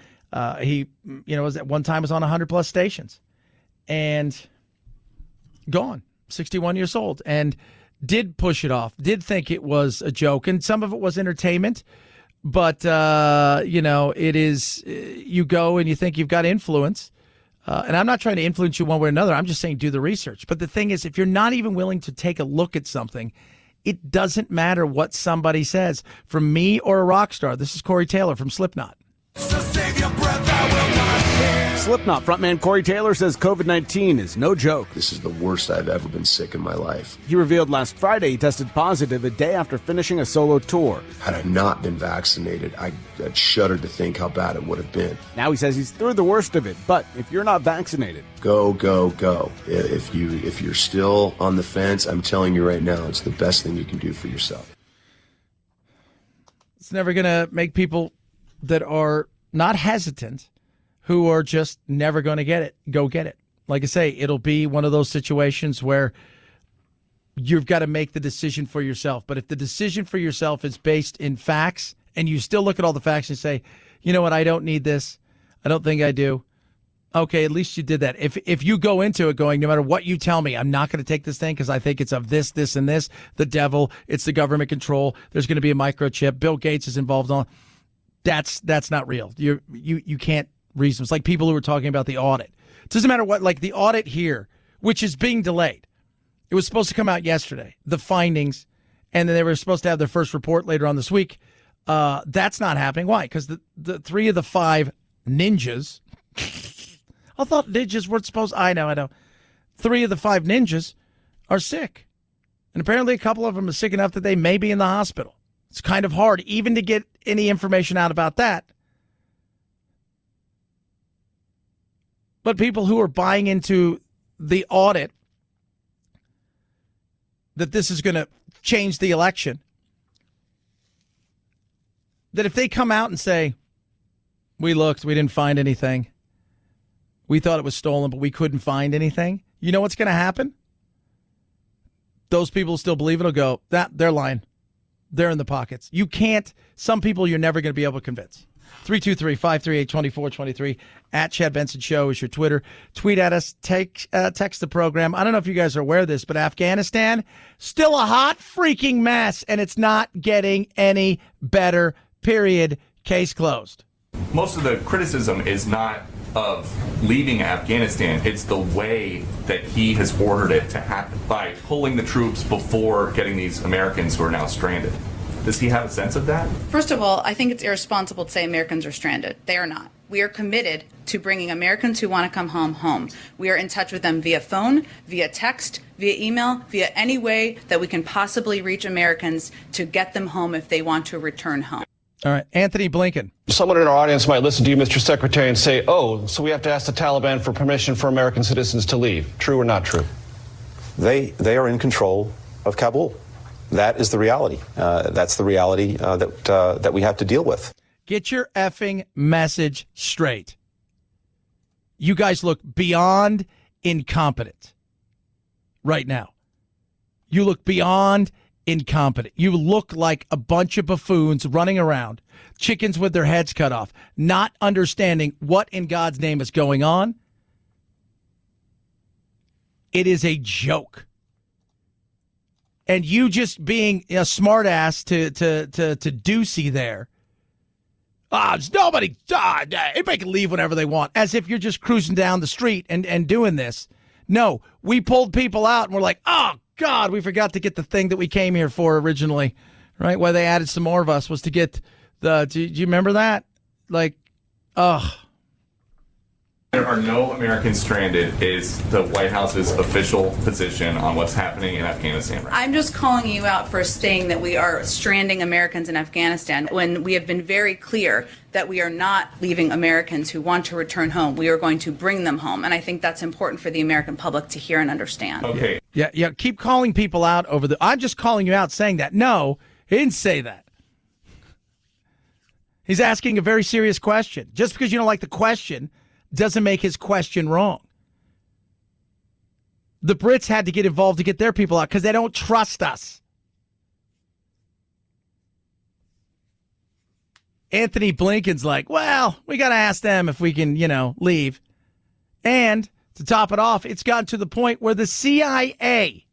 He was at one time was on 100+ stations and gone, 61 years old, and did push it off, did think it was a joke. And some of it was entertainment, but, it is, you go and you think you've got influence. And I'm not trying to influence you one way or another. I'm just saying do the research. But the thing is, if you're not even willing to take a look at something, it doesn't matter what somebody says. From me or a rock star. This is Corey Taylor from Slipknot. Slipknot frontman Corey Taylor says COVID-19 is no joke. This is the worst I've ever been sick in my life. He revealed last Friday he tested positive a day after finishing a solo tour. Had I not been vaccinated, I'd shudder to think how bad it would have been. Now he says he's through the worst of it, but if you're not vaccinated, go, go, go. If you're still on the fence, I'm telling you right now, it's the best thing you can do for yourself. It's never going to make people that are not hesitant, who are just never going to get it, go get it. Like I say, it'll be one of those situations where you've got to make the decision for yourself. But if the decision for yourself is based in facts and you still look at all the facts and say, you know what, I don't need this, I don't think I do. Okay, at least you did that. If you go into it going, no matter what you tell me, I'm not going to take this thing because I think it's of this, this, and this, the devil, it's the government control, there's going to be a microchip, Bill Gates is involved on, that's not real. You can't reason. It's like people who were talking about the audit. It doesn't matter what, like the audit here, which is being delayed. It was supposed to come out yesterday, the findings, and then they were supposed to have their first report later on this week. That's not happening. Why? Because the 3 of the 5 ninjas, I thought ninjas weren't supposed, I know. 3 of the 5 ninjas are sick. And apparently a couple of them are sick enough that they may be in the hospital. It's kind of hard even to get any information out about that. But people who are buying into the audit that this is going to change the election, that if they come out and say, we looked, we didn't find anything, we thought it was stolen, but we couldn't find anything, you know what's going to happen? Those people who still believe it will go, they're lying. They're in the pockets. You can't, some people you're never going to be able to convince. 323-538-2423 at Chad Benson Show is your Twitter. Tweet at us, text the program. I don't know if you guys are aware of this, but Afghanistan, still a hot freaking mess, and it's not getting any better, period. Case closed. Most of the criticism is not of leaving Afghanistan. It's the way that he has ordered it to happen by pulling the troops before getting these Americans who are now stranded. Does he have a sense of that? First of all, I think it's irresponsible to say Americans are stranded. They are not. We are committed to bringing Americans who want to come home. We are in touch with them via phone, via text, via email, via any way that we can possibly reach Americans to get them home if they want to return home. All right, Anthony Blinken. Someone in our audience might listen to you, Mr. Secretary, and say, oh, so we have to ask the Taliban for permission for American citizens to leave. True or not true? They are in control of Kabul. That is the reality. That's the reality that we have to deal with. Get your effing message straight. You guys look beyond incompetent right now. You look beyond incompetent. You look like a bunch of buffoons running around, chickens with their heads cut off, not understanding what in God's name is going on. It is a joke. And you just being a smartass to Ducey there. Nobody, anybody can leave whenever they want, as if you're just cruising down the street and doing this. No, we pulled people out and we're like, oh, God, we forgot to get the thing that we came here for originally, right? Why they added some more of us was to get do you remember that? Like, There are no Americans stranded is the White House's official position on what's happening in Afghanistan right now. I'm just calling you out for saying that we are stranding Americans in Afghanistan when we have been very clear that we are not leaving Americans who want to return home. We are going to bring them home. And I think that's important for the American public to hear and understand. Okay. Yeah. Keep calling people out over I'm just calling you out saying that. No, he didn't say that. He's asking a very serious question. Just because you don't like the question doesn't make his question wrong. The Brits had to get involved to get their people out because they don't trust us. Anthony Blinken's like, well, we got to ask them if we can, leave. And to top it off, it's gotten to the point where the CIA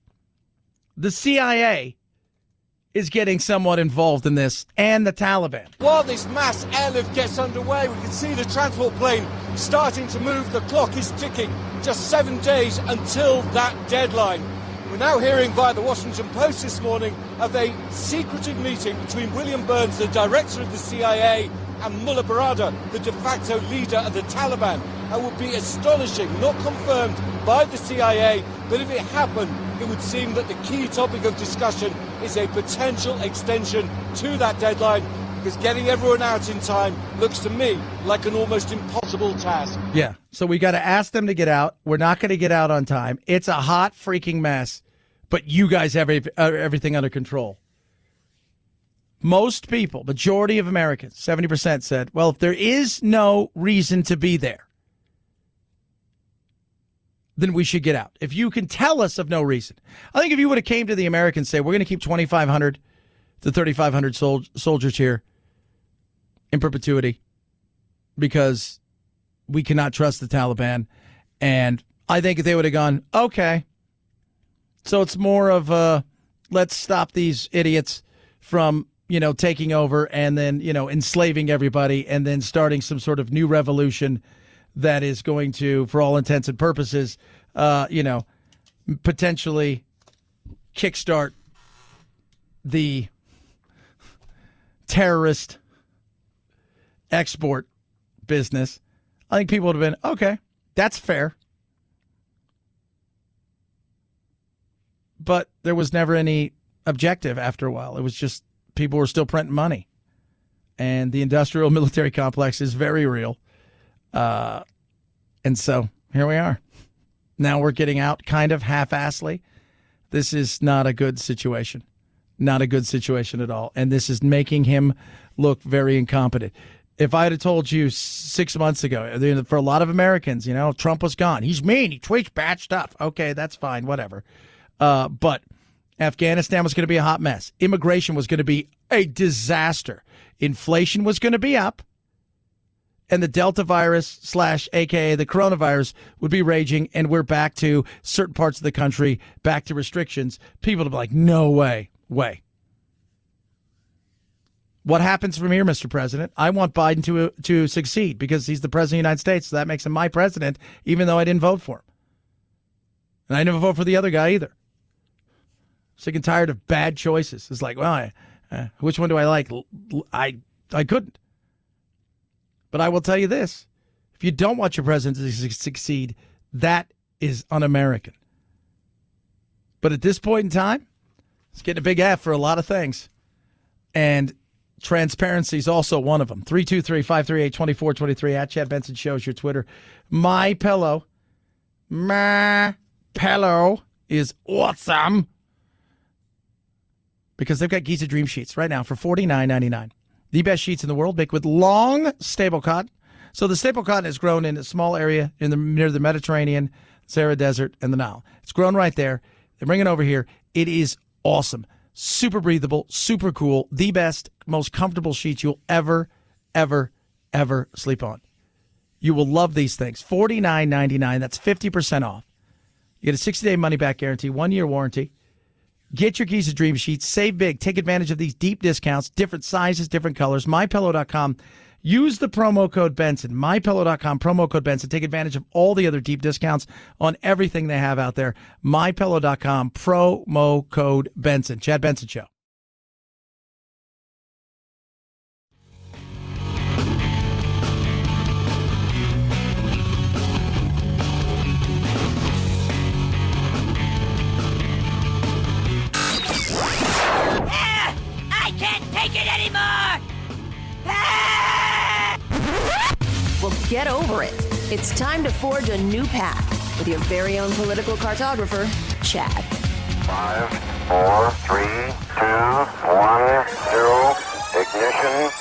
is getting somewhat involved in this, and the Taliban. While this mass airlift gets underway, we can see the transport plane starting to move. The clock is ticking. Just 7 days until that deadline. We're now hearing via the Washington Post this morning of a secretive meeting between William Burns, the director of the CIA, and Mullah Baradar, the de facto leader of the Taliban. That would be astonishing, not confirmed by the CIA, but if it happened, it would seem that the key topic of discussion is a potential extension to that deadline, because getting everyone out in time looks to me like an almost impossible task. Yeah, so we got to ask them to get out. We're not going to get out on time. It's a hot freaking mess, but you guys have everything under control. Most people, majority of Americans, 70% said, well, if there is no reason to be there, then we should get out. If you can tell us of no reason. I think if you would have came to the Americans and say, we're going to keep 2,500 to 3,500 soldiers here in perpetuity because we cannot trust the Taliban. And I think they would have gone, okay. So it's more of let's stop these idiots from, taking over and then, enslaving everybody and then starting some sort of new revolution that is going to, for all intents and purposes, potentially kickstart the terrorist export business. I think people would have been, okay, that's fair. But there was never any objective after a while. It was just people were still printing money. And the industrial military complex is very real. And so here we are. Now we're getting out kind of half-assly. This is not a good situation. Not a good situation at all. And this is making him look very incompetent. If I had told you 6 months ago, for a lot of Americans, Trump was gone. He's mean. He tweets bad stuff. Okay, that's fine. Whatever. But Afghanistan was going to be a hot mess. Immigration was going to be a disaster. Inflation was going to be up. And the Delta virus / AKA the coronavirus would be raging. And we're back to certain parts of the country, back to restrictions. People would be like, no way. What happens from here, Mr. President? I want Biden to succeed because he's the president of the United States. So that makes him my president, even though I didn't vote for him. And I never vote for the other guy either. Sick and tired of bad choices. It's like, well, which one do I like? I couldn't. But I will tell you this. If you don't want your president to succeed, that is un-American. But at this point in time, it's getting a big F for a lot of things. And transparency is also one of them. 323-538-2423 at Chad Benson Show is your Twitter. My pillow is awesome. because they've got Giza Dream Sheets right now for $49.99. The best sheets in the world, made with long staple cotton. So the staple cotton is grown in a small area near the Mediterranean, Sahara Desert, and the Nile. It's grown right there. They bring it over here. It is awesome. Super breathable, super cool. The best, most comfortable sheets you'll ever sleep on. You will love these things. $49.99. That's 50% off. You get a 60-day money-back guarantee, 1-year warranty. Get your Giza Dream Sheets. Save big. Take advantage of these deep discounts, different sizes, different colors. MyPillow.com. Use the promo code Benson. MyPillow.com, promo code Benson. Take advantage of all the other deep discounts on everything they have out there. MyPillow.com, promo code Benson. Chad Benson Show. I can't take it anymore! Well, get over it. It's time to forge a new path with your very own political cartographer, Chad. 5, 4, 3, 2, 1, 0, ignition,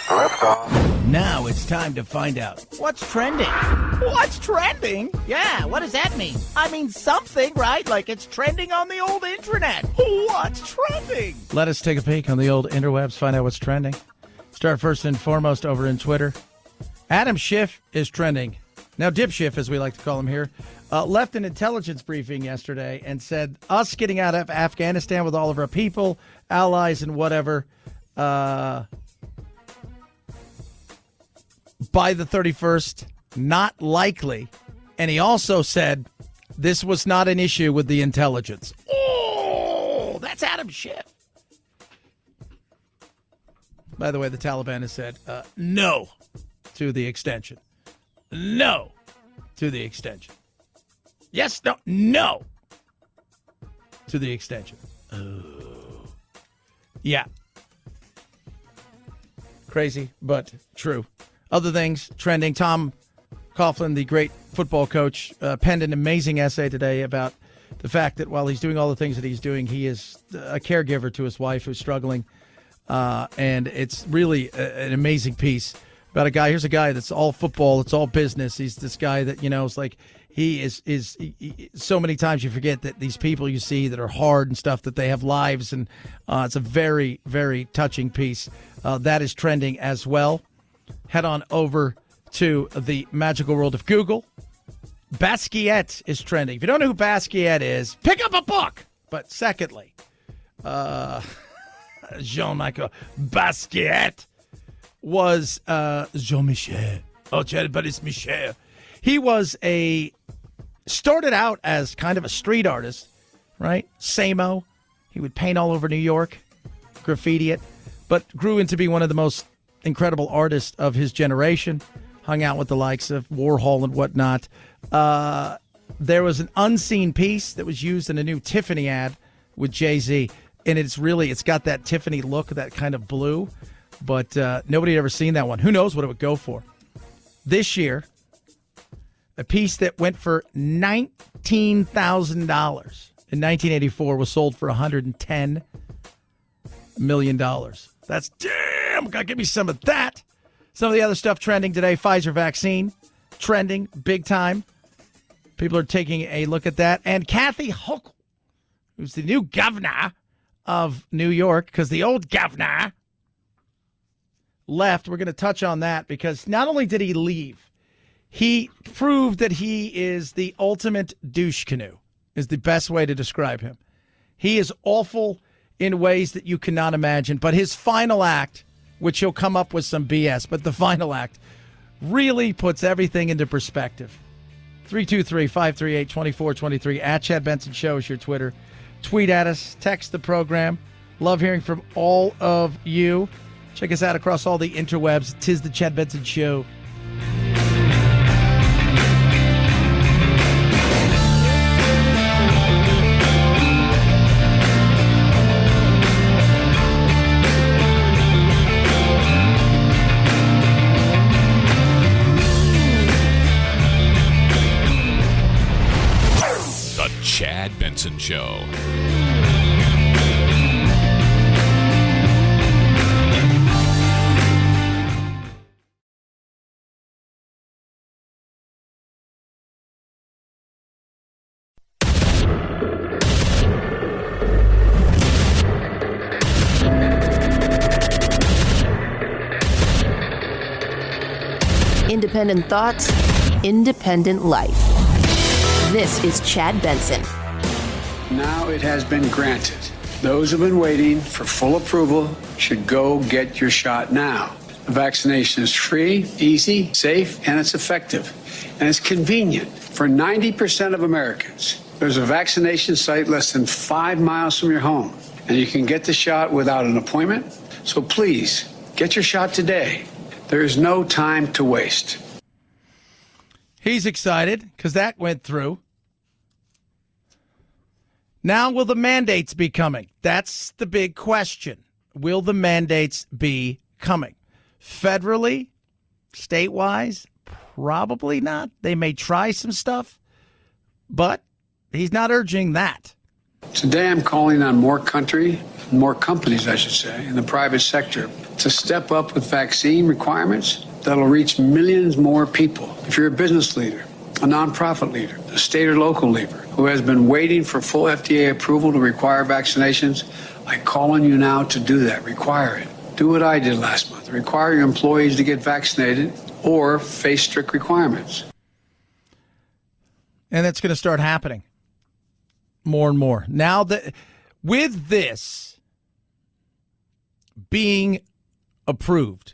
liftoff. Now it's time to find out what's trending. What's trending? Yeah, what does that mean? I mean something, right? Like it's trending on the old internet. What's trending? Let us take a peek on the old interwebs, find out what's trending. Start first and foremost over in Twitter. Adam Schiff is trending. Now, Dip Schiff, as we like to call him here, left an intelligence briefing yesterday and said us getting out of Afghanistan with all of our people, allies, and whatever, by the 31st, not likely. And he also said this was not an issue with the intelligence. Oh, that's Adam Schiff. By the way, the Taliban has said no to the extension. No to the extension. Yes, no to the extension. Oh. Yeah. Crazy, but true. Other things trending. Tom Coughlin, the great football coach, penned an amazing essay today about the fact that while he's doing all the things that he's doing, he is a caregiver to his wife who's struggling. And it's really an amazing piece about a guy. Here's a guy that's all football. It's all business. He's this guy that, it's like he so many times you forget that these people you see that are hard and stuff, that they have lives. And it's a very, very touching piece. That is trending as well. Head on over to the magical world of Google. Basquiat is trending. If you don't know who Basquiat is, pick up a book. But secondly, Jean-Michel Basquiat was Jean-Michel. Oh, but it's Michel. He was started out as kind of a street artist, right? Samo. He would paint all over New York, graffiti it, but grew into be one of the most incredible artists of his generation. Hung out with the likes of Warhol and whatnot. There was an unseen piece that was used in a new Tiffany ad with Jay-Z. And it's got that Tiffany look, that kind of blue. But nobody had ever seen that one. Who knows what it would go for? This year, a piece that went for $19,000 in 1984 was sold for $110 million. That's damn. Gotta give me some of that. Some of the other stuff trending today. Pfizer vaccine trending big time. People are taking a look at that. And Kathy Hochul, who's the new governor of New York, because the old governor left. We're going to touch on that because not only did he leave, he proved that he is the ultimate douche canoe, is the best way to describe him. He is awful in ways that you cannot imagine, but his final act, which he'll come up with some BS, but the final act really puts everything into perspective. 323-538-2423 at Chad Benson Show is your Twitter. Tweet at us, text the program. Love hearing from all of you. Check us out across all the interwebs. 'Tis the Chad Benson Show. The Chad Benson Show. independent thoughts, independent life. This is Chad Benson. Now it has been granted. Those who've been waiting for full approval should go get your shot now. The vaccination is free, easy, safe, and it's effective. And it's convenient for 90% of Americans. There's a vaccination site less than 5 miles from your home, and you can get the shot without an appointment. So please, get your shot today. There is no time to waste. He's excited because that went through. Now, will the mandates be coming? That's the big question. Will the mandates be coming? Federally, state-wise, probably not. They may try some stuff, but he's not urging that. Today I'm calling on more companies, I should say, in the private sector to step up with vaccine requirements that'll reach millions more people. If you're a business leader, a nonprofit leader, a state or local leader who has been waiting for full FDA approval to require vaccinations, I call on you now to do that. Require it. Do what I did last month. Require your employees to get vaccinated or face strict requirements. And that's going to start happening more and more. Now that with this being approved,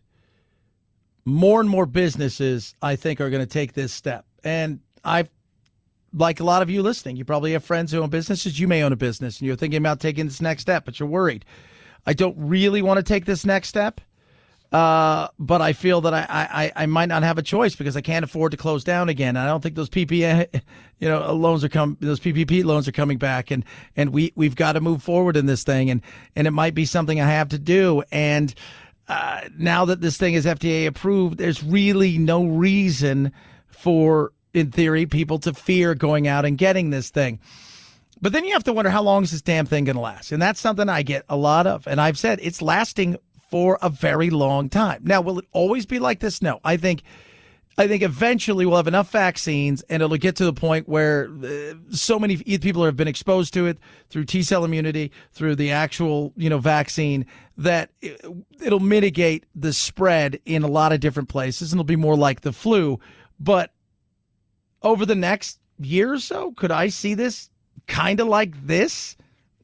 more and more businesses, I think, are going to take this step. And like a lot of you listening, you probably have friends who own businesses. You may own a business and you're thinking about taking this next step, but you're worried. I don't really want to take this next step, but I feel that I might not have a choice because I can't afford to close down again. I don't think those PPP loans are coming back, and we've got to move forward in this thing, and it might be something I have to do. And now that this thing is FDA approved, there's really no reason for, in theory, people to fear going out and getting this thing. But then you have to wonder, how long is this damn thing going to last? And that's something I get a lot of. And I've said it's lasting for a very long time. Now, will it always be like this? No. I think eventually we'll have enough vaccines and it'll get to the point where so many people have been exposed to it through T-cell immunity, through the actual, vaccine, that it'll mitigate the spread in a lot of different places and it'll be more like the flu. But over the next year or so, could I see this kind of like this?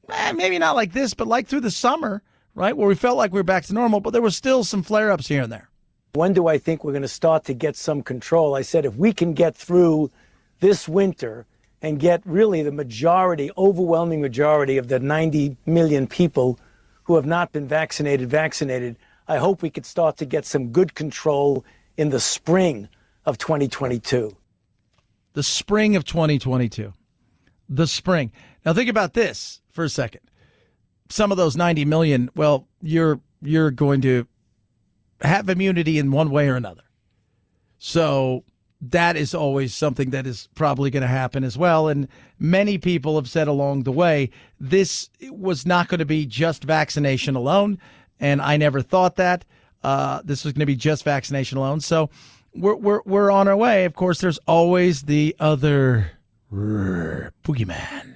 Maybe not like this, but like through the summer, right, where we felt like we were back to normal, but there were still some flare-ups here and there. When do I think we're going to start to get some control? I said if we can get through this winter and get really the overwhelming majority of the 90 million people who have not been vaccinated, I hope we could start to get some good control in the spring of 2022. The spring of 2022. The spring. Now think about this for a second. Some of those 90 million, well, you're going to have immunity in one way or another. So that is always something that is probably going to happen as well. And many people have said along the way, this was not going to be just vaccination alone. And I never thought that this was going to be just vaccination alone. So we're on our way. Of course, there's always the other boogeyman.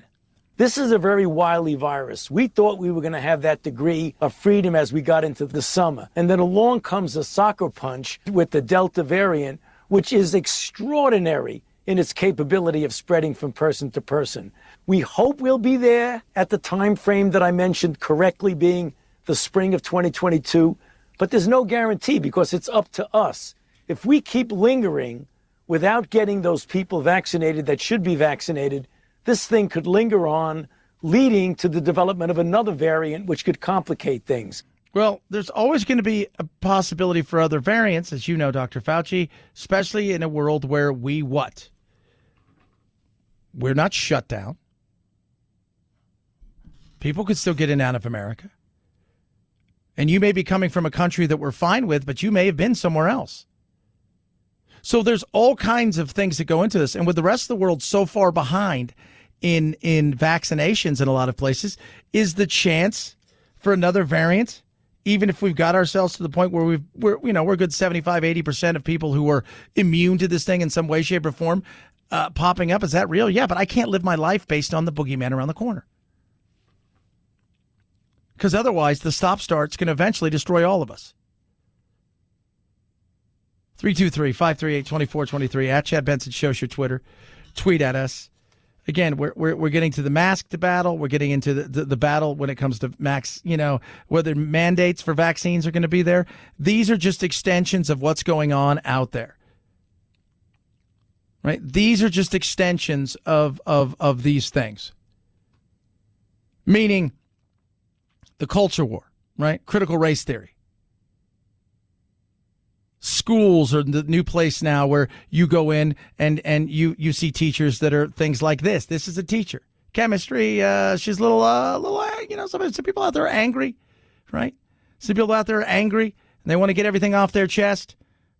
This is a very wily virus. We thought we were going to have that degree of freedom as we got into the summer. And then along comes a sucker punch with the Delta variant, which is extraordinary in its capability of spreading from person to person. We hope we'll be there at the time frame that I mentioned correctly, being the spring of 2022. But there's no guarantee because it's up to us. If we keep lingering without getting those people vaccinated that should be vaccinated, this thing could linger on, leading to the development of another variant, which could complicate things. Well, there's always going to be a possibility for other variants, as you know, Dr. Fauci, especially in a world where we're not shut down. People could still get in and out of America. And you may be coming from a country that we're fine with, but you may have been somewhere else. So there's all kinds of things that go into this. And with the rest of the world so far behind in vaccinations in a lot of places, is the chance for another variant, even if we've got ourselves to the point where we're good 75, 80% of people who are immune to this thing in some way, shape, or form popping up. Is that real? Yeah, but I can't live my life based on the boogeyman around the corner. Because otherwise, the stop-start's going to eventually destroy all of us. 323-538-2423 at Chad Benson Show, your Twitter. Tweet at us. Again, we're getting to the masked battle. We're getting into the battle when it comes to whether mandates for vaccines are going to be there. These are just extensions of what's going on out there. Right? These are just extensions of these things. Meaning the culture war, right? Critical race theory. Schools are the new place now where you go in and you see teachers that are things like this. This is a teacher. Chemistry, she's a little, some people out there are angry, right? Some people out there are angry and they want to get everything off their chest.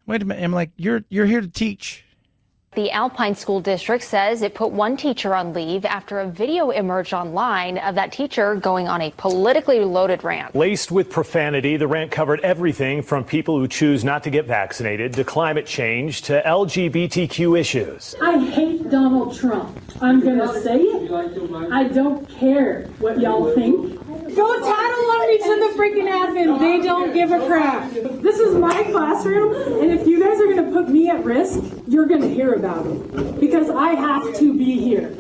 Wait a minute. I'm like, you're here to teach. The Alpine School District says it put one teacher on leave after a video emerged online of that teacher going on a politically loaded rant. Laced with profanity, the rant covered everything from people who choose not to get vaccinated to climate change to LGBTQ issues. I hate Donald Trump. I'm going to say it. I don't care what y'all think. Go tattle on me to the freaking admin. They don't give a crap. This is my classroom, and if you guys are going to put me at risk, you're going to hear about it because I have to be here.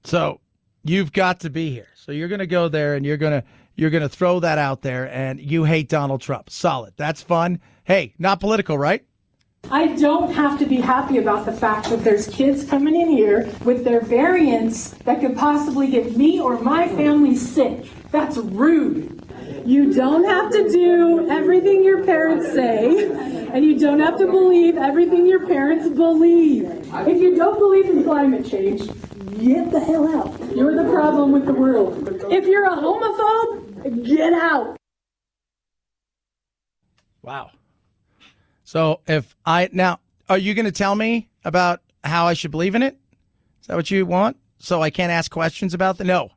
So you've got to be here. So you're going to go there and you're going to throw that out there, and you hate Donald Trump. Solid. That's fun. Hey, not political, right? I don't have to be happy about the fact that there's kids coming in here with their variants that could possibly get me or my family sick. That's rude. You don't have to do everything your parents say, and you don't have to believe everything your parents believe. If you don't believe in climate change, get the hell out. You're the problem with the world. If you're a homophobe, get out. Wow. So are you going to tell me about how I should believe in it? Is that what you want? So I can't ask questions about the? No,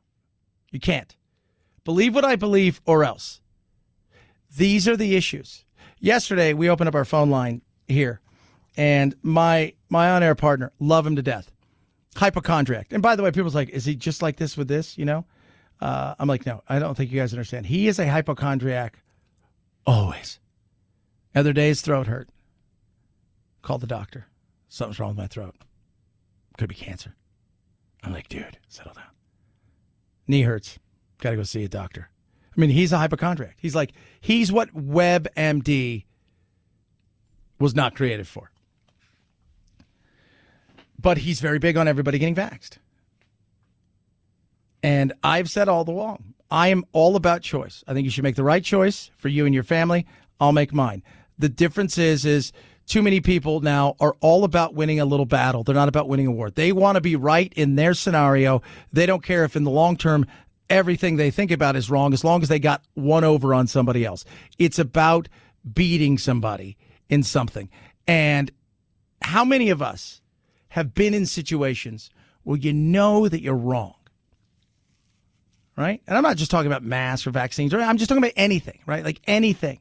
you can't. Believe what I believe or else. These are the issues. Yesterday, we opened up our phone line here, and my on-air partner, love him to death, hypochondriac. And by the way, people's like, is he just like this with this, I'm like, no, I don't think you guys understand. He is a hypochondriac always. Other day, his throat hurt. Called the doctor. Something's wrong with my throat. Could be cancer. I'm like, dude, settle down. Knee hurts. Got to go see a doctor. I mean, he's a hypochondriac. He's what WebMD was not created for. But he's very big on everybody getting vaxxed. And I've said all along, I am all about choice. I think you should make the right choice for you and your family. I'll make mine. The difference is too many people now are all about winning a little battle. They're not about winning a war. They want to be right in their scenario. They don't care if in the long term everything they think about is wrong as long as they got one over on somebody else. It's about beating somebody in something. And how many of us have been in situations where you know that you're wrong? Right? And I'm not just talking about masks or vaccines. I'm just talking about anything, right? Like anything.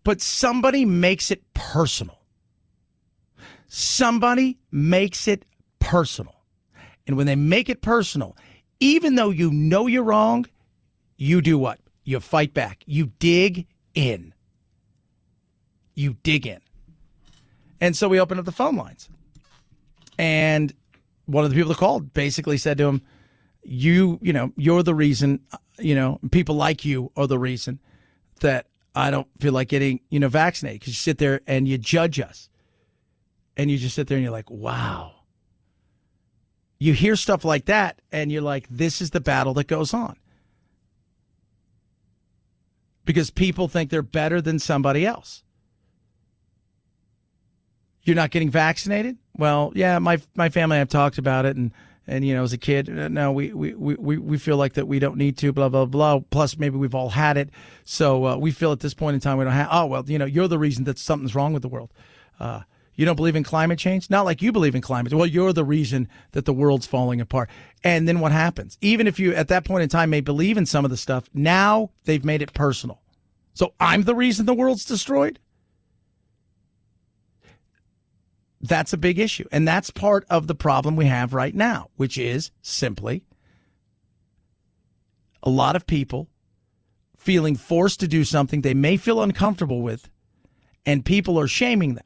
But somebody makes it personal. Somebody makes it personal. And when they make it personal, even though you know you're wrong, you do what? You fight back. You dig in. You dig in. And so we opened up the phone lines. And one of the people that called basically said to him, you're the reason, people like you are the reason that I don't feel like getting, vaccinated, because you sit there and you judge us. And you just sit there and you're like, wow. You hear stuff like that and you're like, this is the battle that goes on. Because people think they're better than somebody else. You're not getting vaccinated? Well, yeah, my family, I've talked about it. And as a kid, no, we feel like that we don't need to, blah, blah, blah. Plus, maybe we've all had it. So we feel at this point in time we don't have, you're the reason that something's wrong with the world. You don't believe in climate change? Not like you believe in climate. Well, you're the reason that the world's falling apart. And then what happens? Even if you at that point in time may believe in some of the stuff, now they've made it personal. So I'm the reason the world's destroyed? That's a big issue. And that's part of the problem we have right now, which is simply a lot of people feeling forced to do something they may feel uncomfortable with, and people are shaming them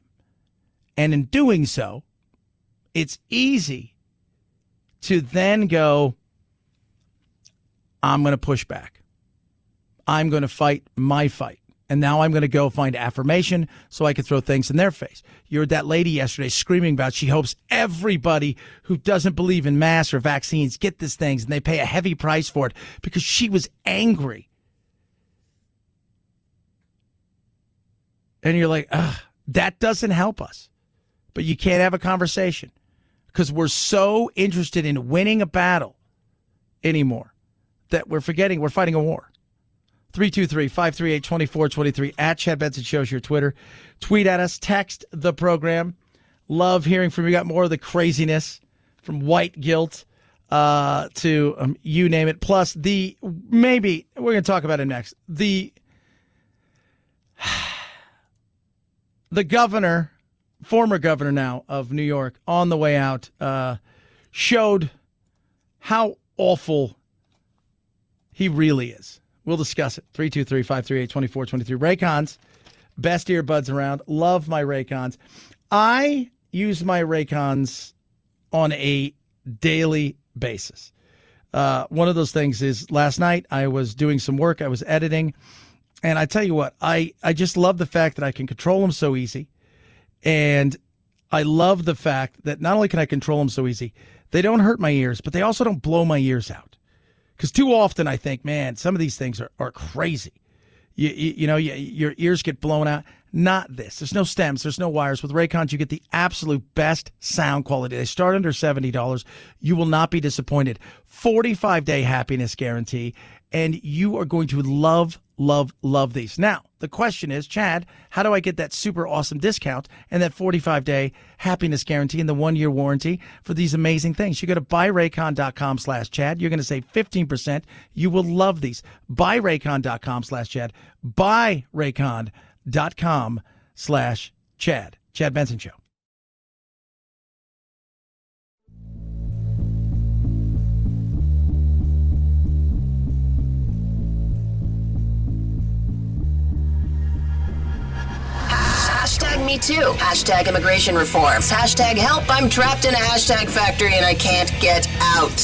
And in doing so, it's easy to then go, I'm going to push back. I'm going to fight my fight. And now I'm going to go find affirmation so I can throw things in their face. You heard that lady yesterday screaming about she hopes everybody who doesn't believe in masks or vaccines get these things, and they pay a heavy price for it because she was angry. And you're like, ugh, that doesn't help us. But you can't have a conversation because we're so interested in winning a battle anymore that we're forgetting we're fighting a war. 323-538-2423 at Chad Benson Show's your Twitter. Tweet at us, text the program. Love hearing from you. Got more of the craziness from white guilt to you name it. Plus maybe we're going to talk about it next. The governor, former governor now of New York, on the way out, showed how awful he really is. We'll discuss it. 323-538-2423. Raycons, best earbuds around. Love my Raycons. I use my Raycons on a daily basis. One of those things is last night I was doing some work. I was editing. And I tell you what, I just love the fact that I can control them so easy. And I love the fact that not only can I control them so easy, they don't hurt my ears, but they also don't blow my ears out. Because too often I think, man, some of these things are crazy. Your ears get blown out. Not this. There's no stems. There's no wires. With Raycons, you get the absolute best sound quality. They start under $70. You will not be disappointed. 45-day happiness guarantee. And you are going to love, love, love these. Now, the question is, Chad, how do I get that super awesome discount and that 45-day happiness guarantee and the 1-year warranty for these amazing things? You go to buyraycon.com/Chad. You're going to save 15%. You will love these. Buyraycon.com/Chad. Buyraycon.com/Chad. Chad Benson Show. Hashtag me too. Hashtag immigration reforms. Hashtag help. I'm trapped in a hashtag factory and I can't get out.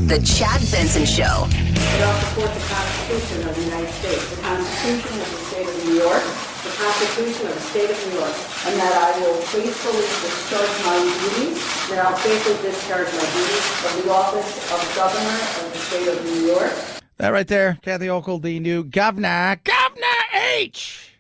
The Chad Benson Show. I will support the Constitution of the United States, the Constitution of the State of New York, the Constitution of the State of New York, and that I will faithfully discharge my duties, that I'll faithfully discharge my duties of the office of Governor of the State of New York. That right there, Kathy Hochul, the new Governor H.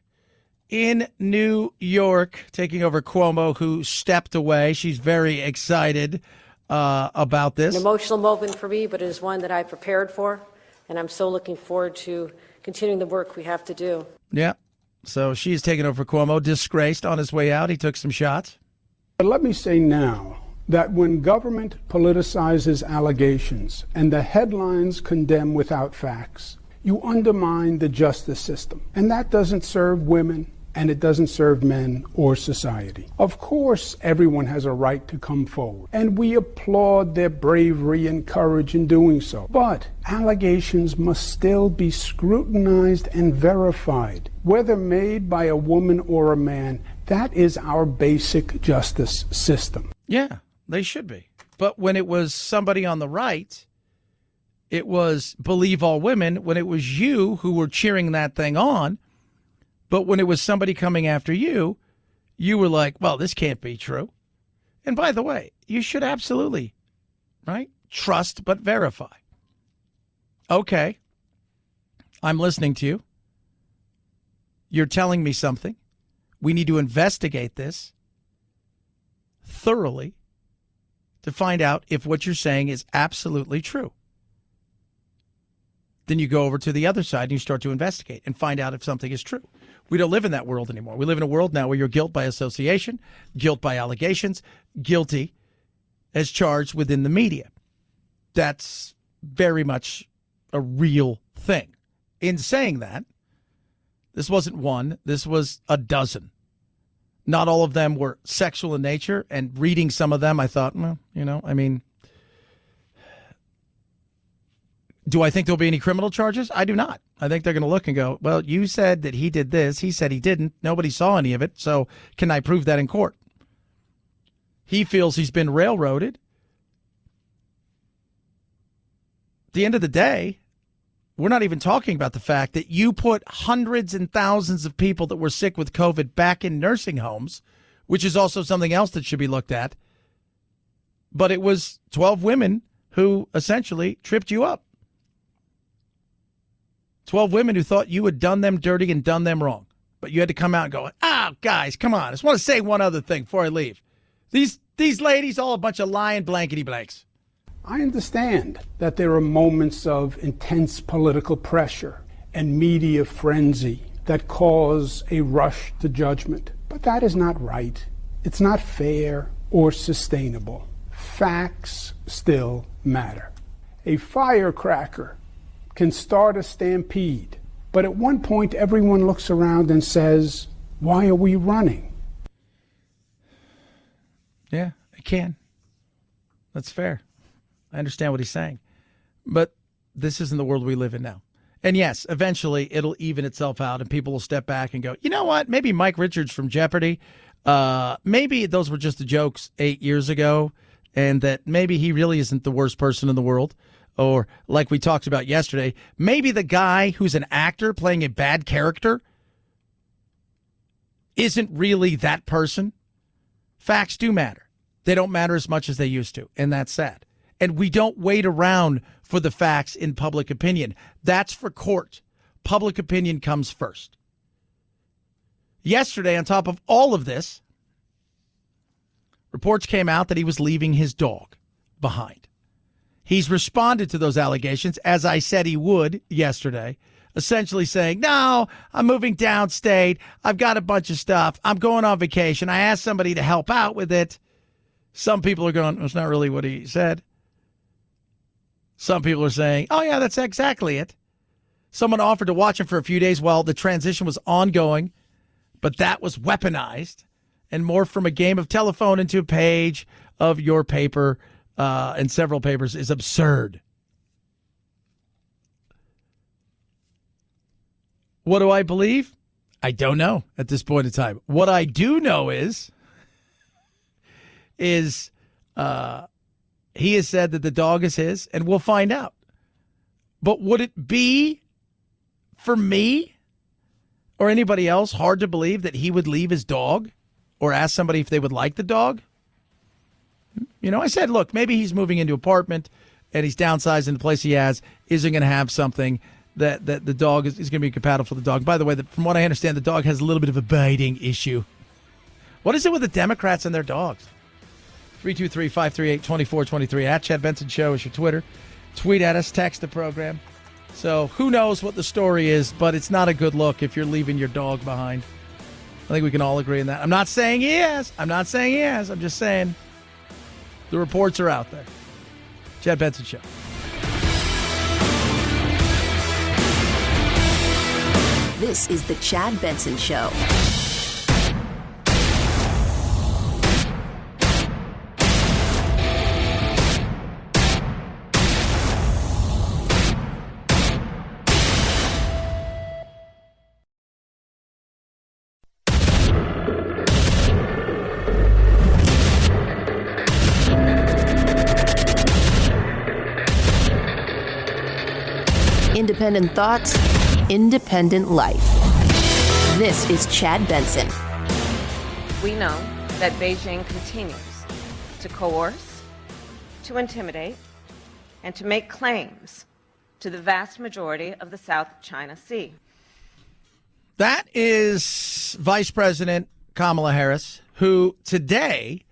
in New York, taking over Cuomo, who stepped away. She's very excited about this. An emotional moment for me, but it is one that I prepared for, and I'm so looking forward to continuing the work we have to do. Yeah. So she's taking over Cuomo, disgraced on his way out. He took some shots. But let me say now that when government politicizes allegations and the headlines condemn without facts, you undermine the justice system. And that doesn't serve women, and it doesn't serve men or society. Of course, everyone has a right to come forward, and we applaud their bravery and courage in doing so. But allegations must still be scrutinized and verified, whether made by a woman or a man. That is our basic justice system. Yeah, they should be. But when it was somebody on the right, it was believe all women. When it was you who were cheering that thing on, but when it was somebody coming after you, you were like, well, this can't be true. And by the way, you should absolutely, right, trust but verify. Okay, I'm listening to you. You're telling me something. We need to investigate this thoroughly to find out if what you're saying is absolutely true. Then you go over to the other side and you start to investigate and find out if something is true. We don't live in that world anymore. We live in a world now where you're guilt by association, guilt by allegations, guilty as charged within the media. That's very much a real thing. In saying that, this wasn't one, this was a dozen. Not all of them were sexual in nature, and reading some of them, I thought, well, do I think there'll be any criminal charges? I do not. I think they're going to look and go, well, you said that he did this. He said he didn't. Nobody saw any of it. So can I prove that in court? He feels he's been railroaded. At the end of the day, we're not even talking about the fact that you put hundreds and thousands of people that were sick with COVID back in nursing homes, which is also something else that should be looked at. But it was 12 women who essentially tripped you up. 12 women who thought you had done them dirty and done them wrong. But you had to come out and go, guys, come on. I just want to say one other thing before I leave. These ladies, all a bunch of lying blankety blanks. I understand that there are moments of intense political pressure and media frenzy that cause a rush to judgment. But that is not right. It's not fair or sustainable. Facts still matter. A firecracker can start a stampede, but at one point everyone looks around and says, why are we running? Yeah, it can. That's fair. I understand what he's saying. But this isn't the world we live in now. And yes, eventually it'll even itself out and people will step back and go, you know what? Maybe Mike Richards from Jeopardy, maybe those were just the jokes 8 years ago and that maybe he really isn't the worst person in the world. Or like we talked about yesterday, maybe the guy who's an actor playing a bad character isn't really that person. Facts do matter. They don't matter as much as they used to, and that's sad. And we don't wait around for the facts in public opinion. That's for court. Public opinion comes first. Yesterday, on top of all of this, reports came out that he was leaving his dog behind. He's responded to those allegations, as I said he would yesterday, essentially saying, no, I'm moving downstate. I've got a bunch of stuff. I'm going on vacation. I asked somebody to help out with it. Some people are going, that's not really what he said. Some people are saying, oh, yeah, that's exactly it. Someone offered to watch him for a few days while the transition was ongoing, but that was weaponized and morphed from a game of telephone into a page of your paper and several papers is absurd. What do I believe? I don't know at this point in time. What I do know is he has said that the dog is his, and we'll find out. But would it be, for me or anybody else, hard to believe that he would leave his dog or ask somebody if they would like the dog? You know, I said, look, maybe he's moving into an apartment and he's downsizing the place he has, isn't going to have something that the dog is going to be compatible for the dog. By the way, from what I understand, the dog has a little bit of a biting issue. What is it with the Democrats and their dogs? 323-538-2423. At Chad Benson Show is your Twitter. Tweet at us, text the program. So who knows what the story is, but it's not a good look if you're leaving your dog behind. I think we can all agree on that. I'm not saying he is. I'm just saying the reports are out there. Chad Benson Show. This is the Chad Benson Show. Independent thoughts, independent life. This is Chad Benson. We know that Beijing continues to coerce, to intimidate, and to make claims to the vast majority of the South China Sea. That is Vice President Kamala Harris, who today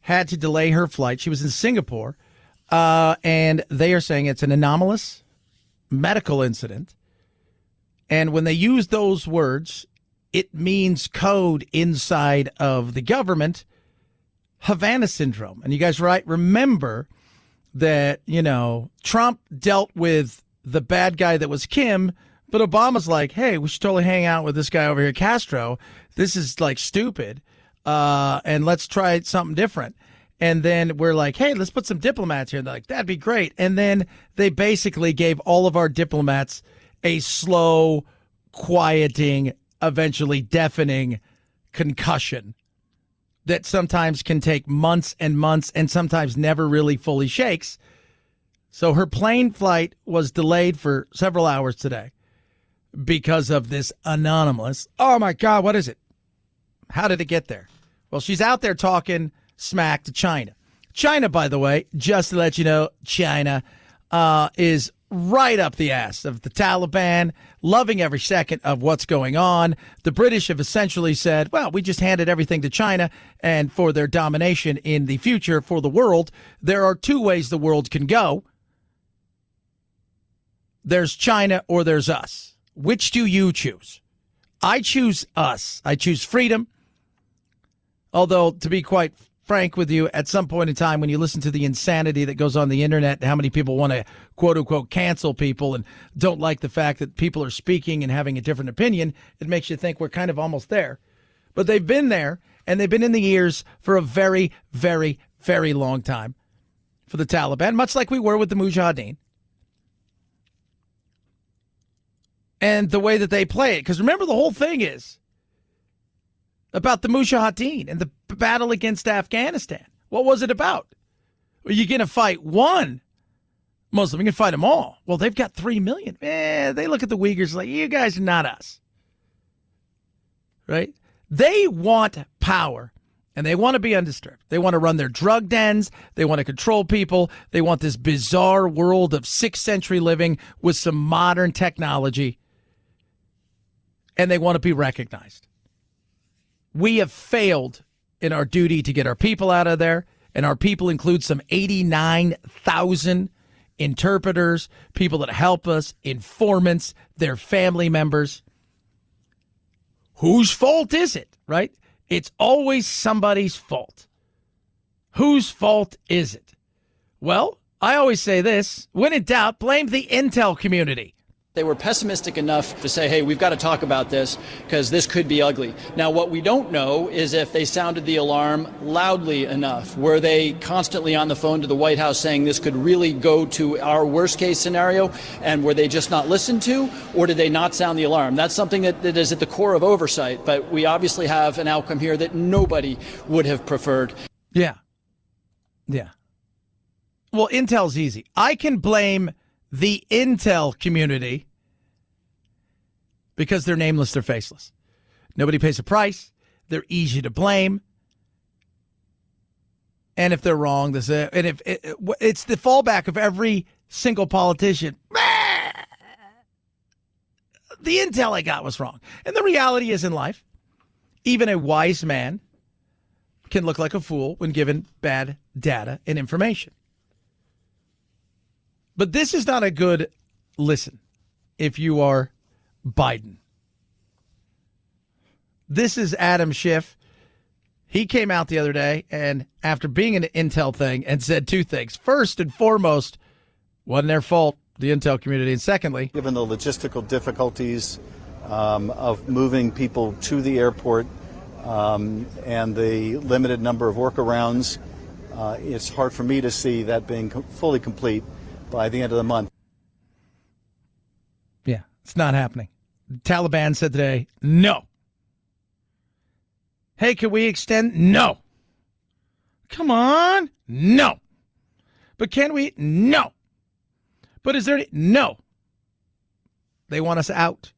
had to delay her flight. She was in Singapore, and they are saying it's an anomalous medical incident. And when they use those words, it means code inside of the government, Havana syndrome. And you guys remember that, Trump dealt with the bad guy that was Kim, but Obama's like, hey, we should totally hang out with this guy over here, Castro. This is like stupid. And let's try something different. And then we're like, hey, let's put some diplomats here. And they're like, that'd be great. And then they basically gave all of our diplomats a slow, quieting, eventually deafening concussion that sometimes can take months and months and sometimes never really fully shakes. So her plane flight was delayed for several hours today because of this anonymous. Oh, my God, what is it? How did it get there? Well, she's out there talking smack to China. China, by the way, just to let you know, China is right up the ass of the Taliban, loving every second of what's going on. The British have essentially said, well, we just handed everything to China, and for their domination in the future for the world, there are two ways the world can go. There's China or there's us. Which do you choose? I choose us. I choose freedom. Although, to be quite frank with you, at some point in time, when you listen to the insanity that goes on the internet, how many people want to, quote unquote, cancel people and don't like the fact that people are speaking and having a different opinion, it makes you think we're kind of almost there. But they've been there, and they've been in the ears for a very, very, very long time for the Taliban, much like we were with the Mujahideen. And the way that they play it, because remember, the whole thing is about the Mujahideen and the battle against Afghanistan. What was it about? Are you going to fight one Muslim? You can fight them all. Well, they've got 3 million. They look at the Uyghurs like, you guys are not us. Right? They want power, and they want to be undisturbed. They want to run their drug dens. They want to control people. They want this bizarre world of 6th century living with some modern technology, and they want to be recognized. We have failed in our duty to get our people out of there, and our people include some 89,000 interpreters, people that help us, informants, their family members. Whose fault is it, right? It's always somebody's fault. Whose fault is it? Well, I always say this, when in doubt, blame the intel community. They were pessimistic enough to say, hey, we've got to talk about this because this could be ugly. Now, what we don't know is if they sounded the alarm loudly enough. Were they constantly on the phone to the White House saying this could really go to our worst case scenario? And were they just not listened to, or did they not sound the alarm? That's something that is at the core of oversight. But we obviously have an outcome here that nobody would have preferred. Yeah. Yeah. Well, intel's easy. I can blame the intel community because they're nameless, they're faceless. Nobody pays a price. They're easy to blame. And if they're wrong, it's the fallback of every single politician. The intel I got was wrong. And the reality is, in life, even a wise man can look like a fool when given bad data and information. But this is not a good listen if you are Biden. This is Adam Schiff. He came out the other day and after being an intel thing and said two things. First and foremost, wasn't their fault, the intel community. And secondly, given the logistical difficulties of moving people to the airport and the limited number of workarounds, it's hard for me to see that being fully complete by the end of the month. Yeah, it's not happening. The Taliban said today, no. Hey, can we extend? No. Come on. No. But can we? No. But is there any? No. They want us out.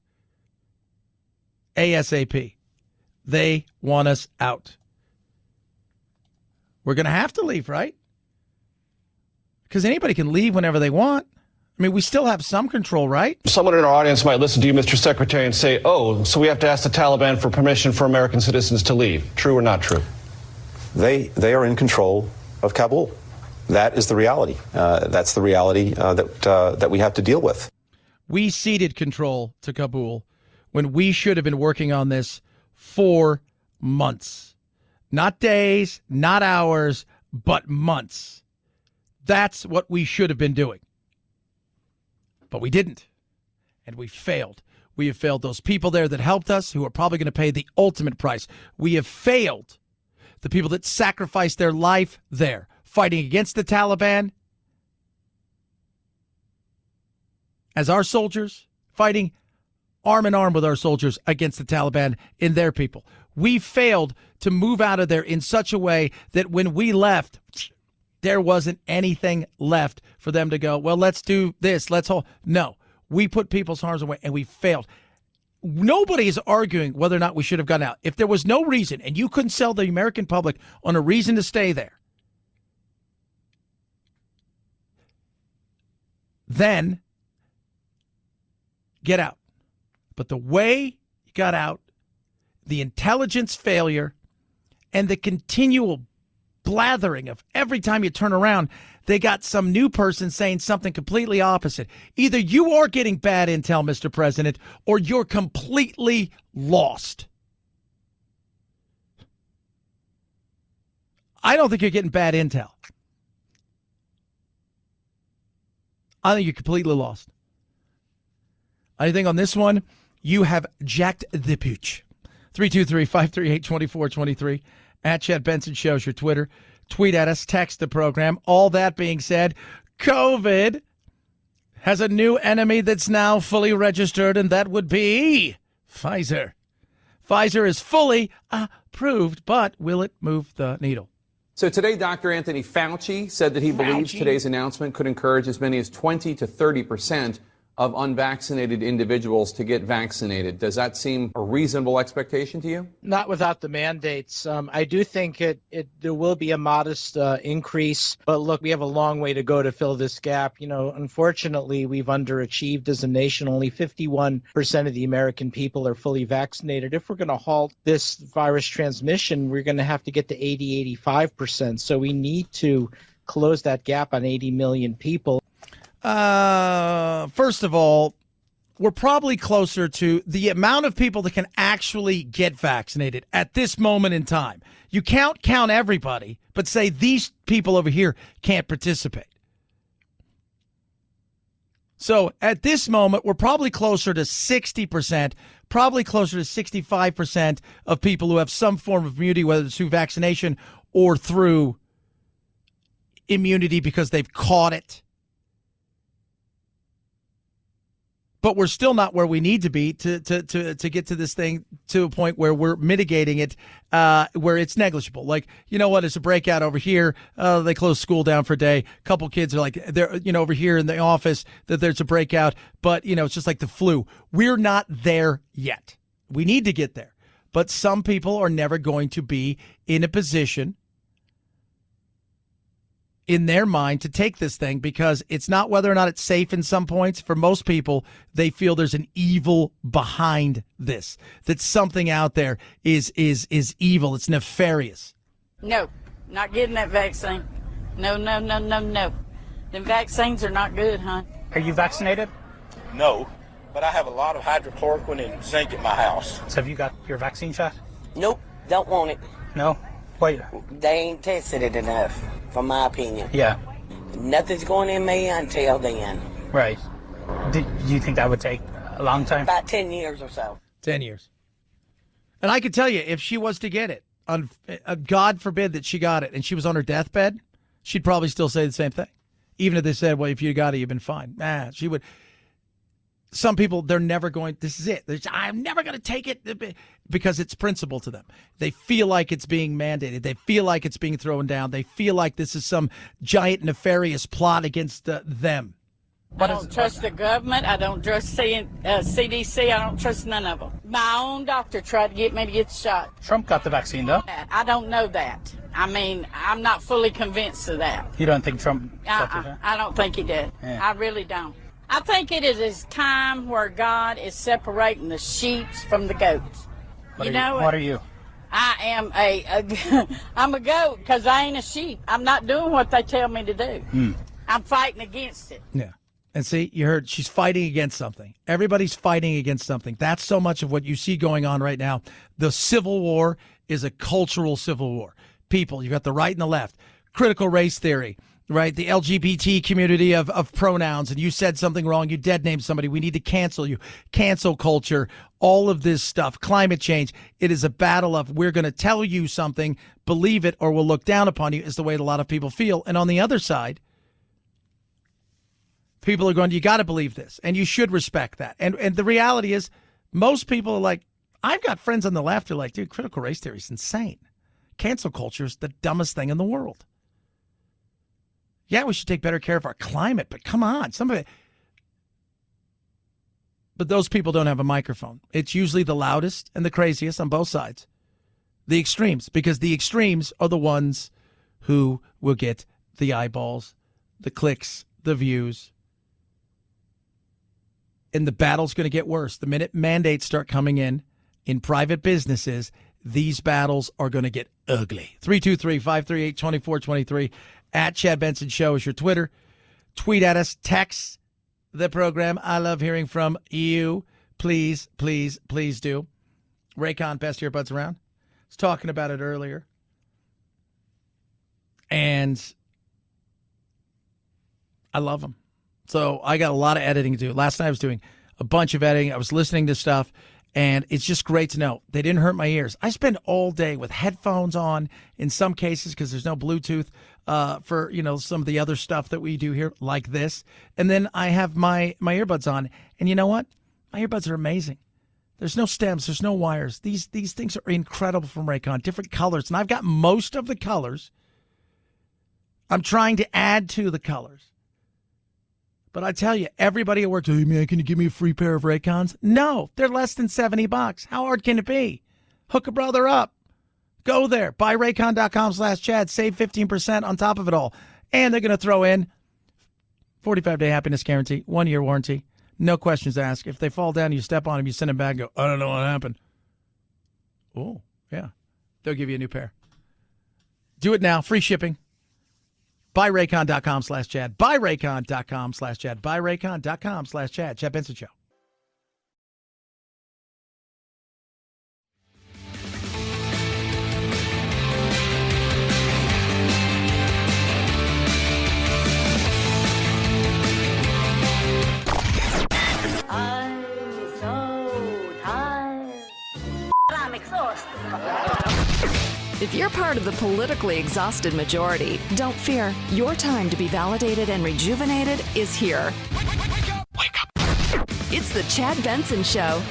ASAP. They want us out. We're going to have to leave, right? Because anybody can leave whenever they want. I mean, we still have some control, right? Someone in our audience might listen to you, Mr. Secretary, and say, oh, so we have to ask the Taliban for permission for American citizens to leave. True or not true? They are in control of Kabul. That is the reality. That's the reality that we have to deal with. We ceded control to Kabul when we should have been working on this for months. Not days, not hours, but months. That's what we should have been doing. But we didn't. And we failed. We have failed those people there that helped us, who are probably going to pay the ultimate price. We have failed the people that sacrificed their life there, fighting against the Taliban as our soldiers, fighting arm in arm with our soldiers against the Taliban and their people. We failed to move out of there in such a way that when we left, there wasn't anything left for them to go, well, let's do this. No, we put people's harms away and we failed. Nobody is arguing whether or not we should have gotten out. If there was no reason and you couldn't sell the American public on a reason to stay there, then get out. But the way you got out, the intelligence failure, and the continual blathering of every time you turn around, they got some new person saying something completely opposite. Either you are getting bad intel, Mr. President, or you're completely lost. I don't think you're getting bad intel. I think you're completely lost. I think on this one, you have jacked the pooch. 323-538-2423. At Chad Benson Show's your Twitter. Tweet at us, text the program. All that being said, COVID has a new enemy that's now fully registered, and that would be Pfizer. Pfizer is fully approved, but will it move the needle? So today, Dr. Anthony Fauci said that he believes today's announcement could encourage as many as 20 to 30% of unvaccinated individuals to get vaccinated. Does that seem a reasonable expectation to you? Not without the mandates. I do think there will be a modest increase, but look, we have a long way to go to fill this gap. You know, unfortunately, we've underachieved as a nation. Only 51% of the American people are fully vaccinated. If we're going to halt this virus transmission, we're going to have to get to 85%. So we need to close that gap on 80 million people. First of all, we're probably closer to the amount of people that can actually get vaccinated at this moment in time. You can't count everybody, but say these people over here can't participate. So at this moment, we're probably closer to 60%, probably closer to 65% of people who have some form of immunity, whether it's through vaccination or through immunity because they've caught it. But we're still not where we need to be to get to this thing to a point where we're mitigating it, where it's negligible. Like, you know what? It's a breakout over here. They close school down for a day. A couple kids are like, they're, over here in the office that there's a breakout. But, it's just like the flu. We're not there yet. We need to get there. But some people are never going to be in a position in their mind to take this thing because it's not whether or not it's safe in some points. For most people, they feel there's an evil behind this, that something out there is evil. It's nefarious. No, not getting that vaccine. No. Them vaccines are not good, huh? Are you vaccinated? No, but I have a lot of hydrochloroquine and zinc at my house. So have you got your vaccine shot? Nope, don't want it. No? Wait. They ain't tested it enough, from my opinion. Yeah. Nothing's going in me until then. Right. Do you think that would take a long time? About 10 years or so. 10 years. And I could tell you, if she was to get it, God forbid that she got it, and she was on her deathbed, she'd probably still say the same thing. Even if they said, well, if you got it, you've been fine. She would. Some people, they're never going, this is it. I'm never going to take it because it's principle to them. They feel like it's being mandated. They feel like it's being thrown down. They feel like this is some giant nefarious plot against them. I don't trust the government. I don't trust CDC. I don't trust none of them. My own doctor tried to get me to get the shot. Trump got the vaccine, though. I don't know that. I mean, I'm not fully convinced of that. You don't think Trump accepted that? I don't think he did. Yeah. I really don't. I think it is a time where God is separating the sheep from the goats. What are you? I am I'm a goat because I ain't a sheep. I'm not doing what they tell me to do. I'm fighting against it. Yeah. And see, you heard she's fighting against something. Everybody's fighting against something. That's so much of what you see going on right now. The Civil War is a cultural civil war. People, you've got the right and the left. Critical race theory. Right, the LGBT community of pronouns, and you said something wrong, you dead named somebody, we need to cancel you. Cancel culture, all of this stuff, climate change. It is a battle of we're going to tell you something, believe it, or we'll look down upon you, is the way a lot of people feel. And on the other side, people are going, you got to believe this, and you should respect that. And the reality is, most people are like, I've got friends on the left who are like, dude, critical race theory is insane. Cancel culture is the dumbest thing in the world. Yeah, we should take better care of our climate, but come on, But those people don't have a microphone. It's usually the loudest and the craziest on both sides. The extremes, because the extremes are the ones who will get the eyeballs, the clicks, the views. And the battle's going to get worse. The minute mandates start coming in private businesses, these battles are going to get ugly. 323-538-2423 at Chad Benson Show is your Twitter. Tweet at us. Text the program. I love hearing from you. Please, please, please do. Raycon, best earbuds around. I was talking about it earlier. And I love them. So I got a lot of editing to do. Last night I was doing a bunch of editing. I was listening to stuff. And it's just great to know they didn't hurt my ears. I spend all day with headphones on in some cases because there's no Bluetooth for, some of the other stuff that we do here like this. And then I have my earbuds on. And you know what? My earbuds are amazing. There's no stems. There's no wires. These things are incredible from Raycon, different colors. And I've got most of the colors. I'm trying to add to the colors. But I tell you, everybody at work, hey, man, can you give me a free pair of Raycons? No, they're less than $70. How hard can it be? Hook a brother up. Go there. Buy Raycon.com/Chad. Save 15% on top of it all. And they're going to throw in 45-day happiness guarantee, 1-year warranty. No questions asked. If they fall down, you step on them, you send them back and go, I don't know what happened. Oh, yeah. They'll give you a new pair. Do it now. Free shipping. Buy Raycon.com/Chad. Buy Raycon.com/Chad. Buy Raycon.com/Chad. Chad Benson Show. I'm so tired. I'm exhausted. If you're part of the politically exhausted majority, don't fear. Your time to be validated and rejuvenated is here. Wake up. It's the Chad Benson Show.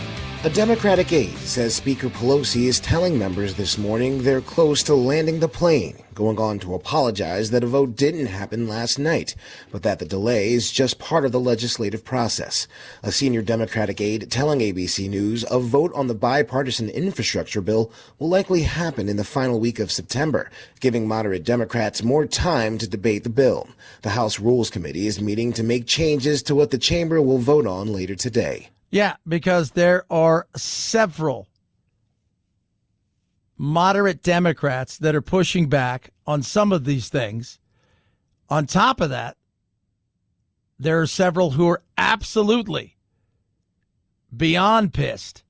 A Democratic aide says Speaker Pelosi is telling members this morning they're close to landing the plane, going on to apologize that a vote didn't happen last night, but that the delay is just part of the legislative process. A senior Democratic aide telling ABC News a vote on the bipartisan infrastructure bill will likely happen in the final week of September, giving moderate Democrats more time to debate the bill. The House Rules Committee is meeting to make changes to what the chamber will vote on later today. Yeah, because there are several moderate Democrats that are pushing back on some of these things. On top of that, there are several who are absolutely beyond pissed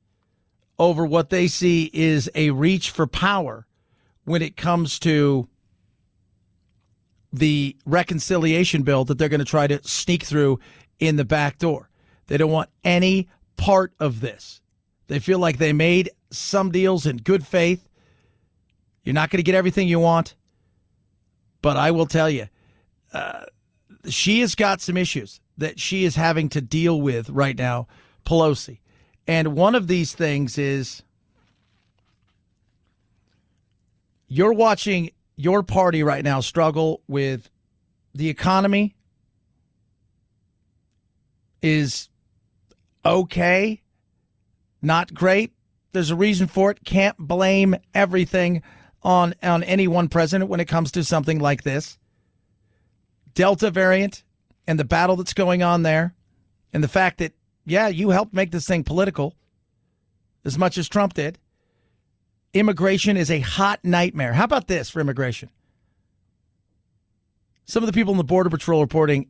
over what they see is a reach for power when it comes to the reconciliation bill that they're going to try to sneak through in the back door. They don't want any part of this. They feel like they made some deals in good faith. You're not going to get everything you want. But I will tell you, she has got some issues that she is having to deal with right now, Pelosi. And one of these things is you're watching your party right now struggle with the economy is okay, not great. There's a reason for it. Can't blame everything on any one president when it comes to something like this. Delta variant and the battle that's going on there, and the fact that, yeah, you helped make this thing political as much as Trump did. Immigration is a hot nightmare. How about this for immigration? Some of the people in the Border Patrol reporting,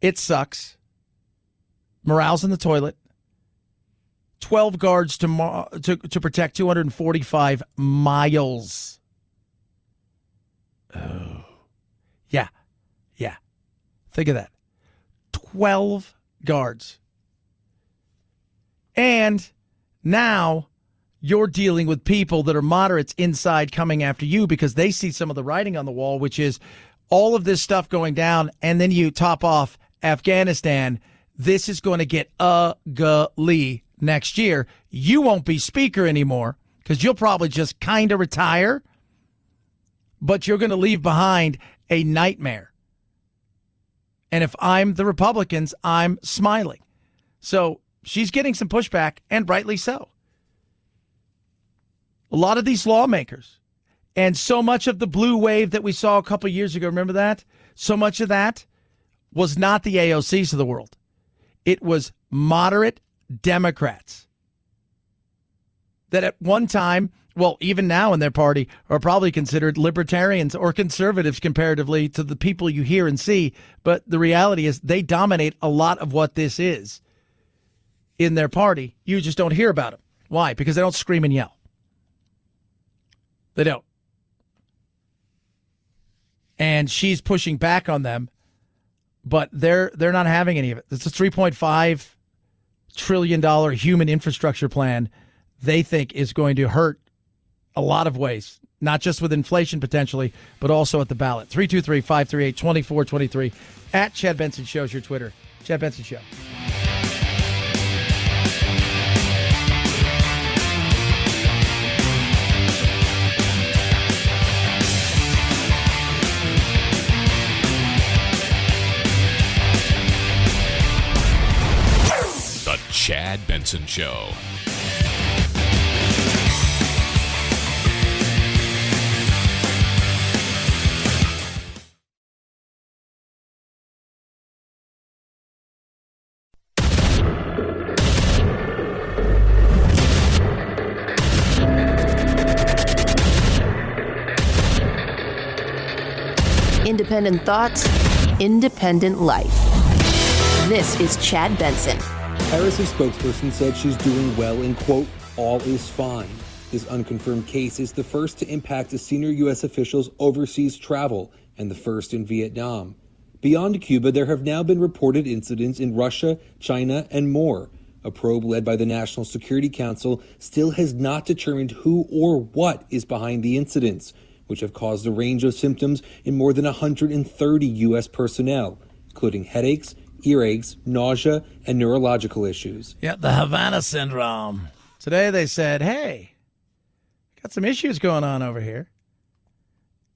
it sucks. Morale's in the toilet. 12 guards to protect 245 miles. Oh. Yeah. Think of that. 12 guards. And now you're dealing with people that are moderates inside coming after you because they see some of the writing on the wall, which is all of this stuff going down, and then you top off Afghanistan. This is going to get ugly next year. You won't be speaker anymore because you'll probably just kind of retire, but you're going to leave behind a nightmare. And if I'm the Republicans, I'm smiling. So she's getting some pushback, and rightly so. A lot of these lawmakers, and so much of the blue wave that we saw a couple years ago, remember that? So much of that was not the AOCs of the world. It was moderate Democrats that at one time, well, even now in their party, are probably considered libertarians or conservatives comparatively to the people you hear and see. But the reality is they dominate a lot of what this is in their party. You just don't hear about them. Why? Because they don't scream and yell. They don't. And she's pushing back on them, but they're not having any of it. It's a $3.5 trillion human infrastructure plan they think is going to hurt a lot of ways, not just with inflation potentially, but also at the ballot. 323-538-2423. At Chad Benson Show is your Twitter. Chad Benson Show. The Chad Benson Show. Independent thoughts, independent life. This is Chad Benson. Harris's spokesperson said she's doing well and, quote, all is fine. This unconfirmed case is the first to impact a senior U.S. official's overseas travel and the first in Vietnam. Beyond Cuba, there have now been reported incidents in Russia, China, and more. A probe led by the National Security Council still has not determined who or what is behind the incidents, which have caused a range of symptoms in more than 130 U.S. personnel, including headaches, earaches, nausea, and neurological issues. Yeah, the Havana syndrome. Today they said, hey, got some issues going on over here.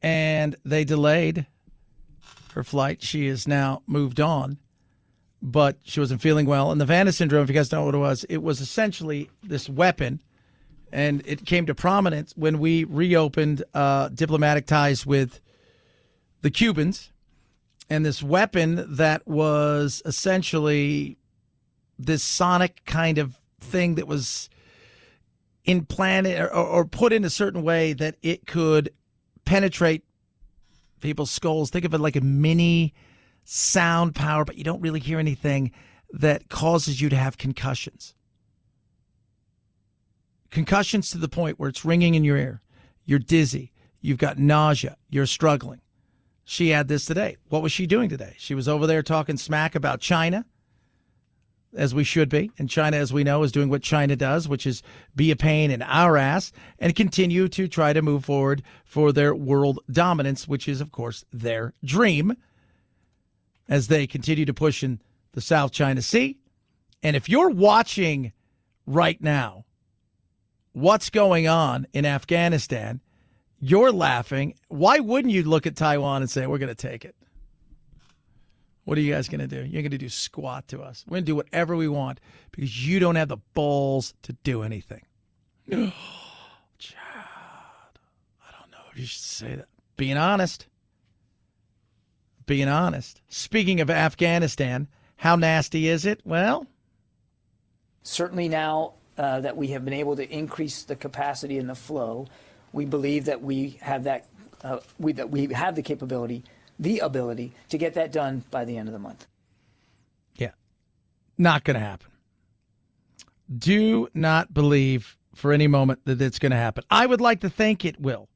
And they delayed her flight. She is now moved on, but she wasn't feeling well. And the Havana syndrome, if you guys know what it was essentially this weapon. And it came to prominence when we reopened diplomatic ties with the Cubans. And this weapon that was essentially this sonic kind of thing that was implanted or put in a certain way that it could penetrate people's skulls. Think of it like a mini sound power, but you don't really hear anything that causes you to have concussions. Concussions to the point where it's ringing in your ear. You're dizzy. You've got nausea. You're struggling. She had this today. What was she doing today? She was over there talking smack about China, as we should be. And China, as we know, is doing what China does, which is be a pain in our ass and continue to try to move forward for their world dominance, which is, of course, their dream as they continue to push in the South China Sea. And if you're watching right now what's going on in Afghanistan, you're laughing. Why wouldn't you look at Taiwan and say, we're going to take it? What are you guys going to do? You're going to do squat to us. We're going to do whatever we want because you don't have the balls to do anything. Oh, Chad, I don't know if you should say that. Being honest. Being honest. Speaking of Afghanistan, how nasty is it? Well, certainly now that we have been able to increase the capacity and the flow, we believe that we have that that we have the capability, the ability to get that done by the end of the month. Yeah, not going to happen. Do not believe for any moment that it's going to happen. I would like to think it will,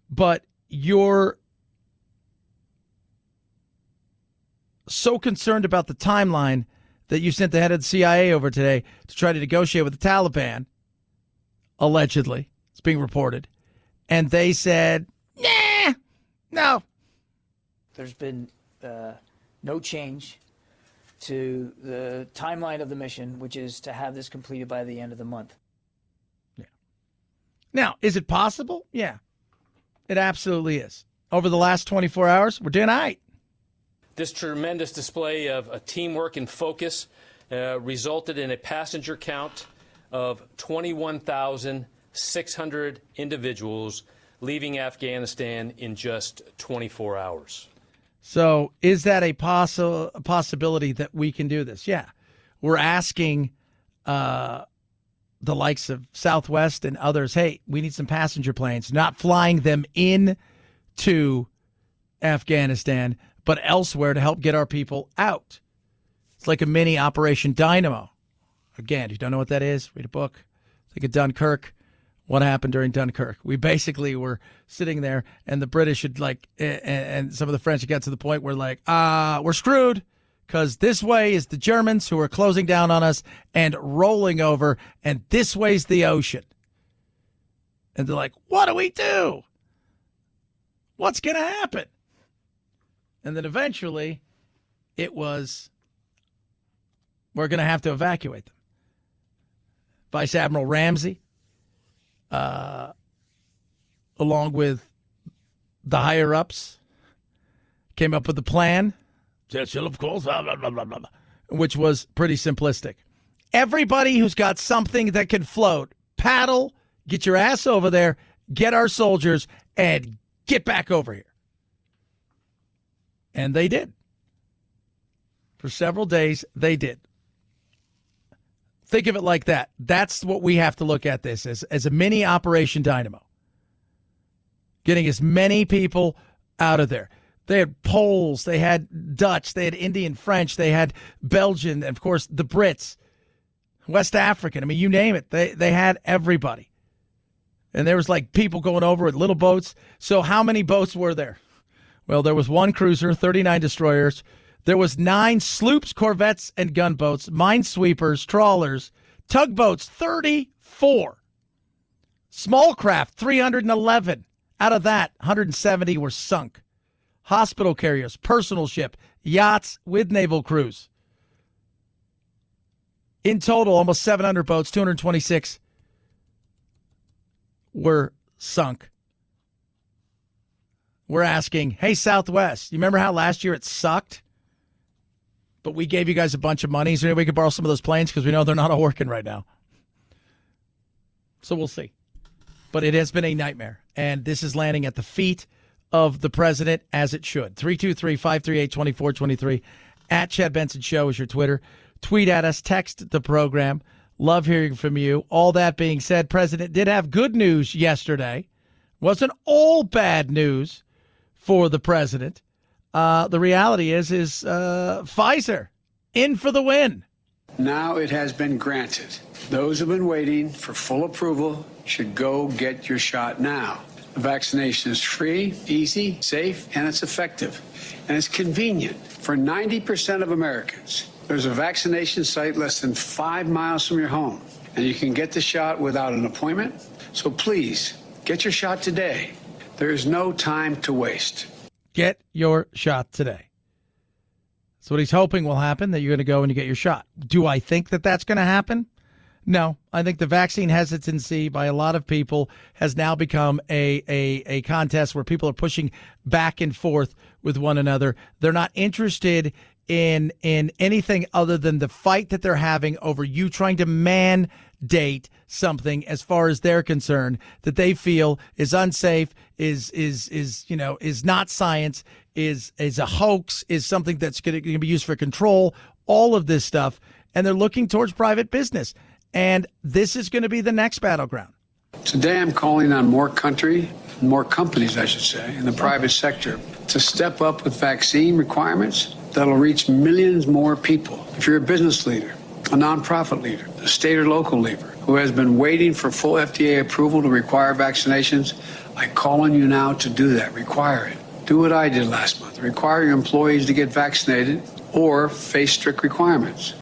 but you're so concerned about the timeline that you sent the head of the CIA over today to try to negotiate with the Taliban, allegedly. It's being reported. And they said, no. There's been no change to the timeline of the mission, which is to have this completed by the end of the month. Now, is it possible? Yeah, it absolutely is. Over the last 24 hours, we're doing all right. This tremendous display of teamwork and focus resulted in a passenger count of 21,600 individuals leaving Afghanistan in just 24 hours. So is that a possibility that we can do this? Yeah. We're asking the likes of Southwest and others, hey, we need some passenger planes, not flying them in to Afghanistan, but elsewhere to help get our people out. It's like a mini Operation Dynamo. Again, if you don't know what that is, read a book. Think of Dunkirk. What happened during Dunkirk? We basically were sitting there, and the British had and some of the French had got to the point where we're screwed, because this way is the Germans who are closing down on us and rolling over, and this way's the ocean. And they're like, what do we do? What's going to happen? And then eventually it was, we're going to have to evacuate them. Vice Admiral Ramsey, along with the higher-ups, came up with a plan. Churchill, of course, blah, blah, blah, blah, blah, which was pretty simplistic. Everybody who's got something that can float, paddle, get your ass over there, get our soldiers, and get back over here. And they did. For several days, they did. Think of it like that. That's what we have to look at this as a mini Operation Dynamo. Getting as many people out of there. They had Poles, they had Dutch, they had Indian, French, they had Belgian, and of course the Brits, West African. I mean, you name it. They had everybody. And there was people going over with little boats. So how many boats were there? Well, there was one cruiser, 39 destroyers. There was 9 sloops, corvettes, and gunboats, minesweepers, trawlers, tugboats, 34. Small craft, 311. Out of that, 170 were sunk. Hospital carriers, personal ship, yachts with naval crews. In total, almost 700 boats, 226 were sunk. We're asking, hey, Southwest, you remember how last year it sucked? But we gave you guys a bunch of money. Is there any way we could borrow some of those planes? Because we know they're not all working right now. So we'll see. But it has been a nightmare. And this is landing at the feet of the president, as it should. 323-538-2423. At Chad Benson Show is your Twitter. Tweet at us. Text the program. Love hearing from you. All that being said, President did have good news yesterday. Wasn't all bad news for the president. The reality is Pfizer in for the win. Now it has been granted. Those who've been waiting for full approval should go get your shot now. The vaccination is free, easy, safe, and it's effective. And it's convenient for 90% of Americans. There's a vaccination site less than 5 miles from your home, and you can get the shot without an appointment. So please, get your shot today. There is no time to waste. Get your shot today. That's what he's hoping will happen, that you're going to go and you get your shot. Do I think that that's going to happen? No. I think the vaccine hesitancy by a lot of people has now become a contest where people are pushing back and forth with one another. They're not interested in anything other than the fight that they're having over you trying to mandate something, as far as they're concerned, that they feel is unsafe, is not science, is a hoax, is something that's going to be used for control, all of this stuff. And they're looking towards private business. And this is going to be the next battleground. Today I'm calling on more companies, I should say, in the private sector to step up with vaccine requirements that'll reach millions more people. If you're a business leader, a nonprofit leader, a state or local leader who has been waiting for full FDA approval to require vaccinations, I call on you now to do that. Require it. Do what I did last month. Require your employees to get vaccinated or face strict requirements.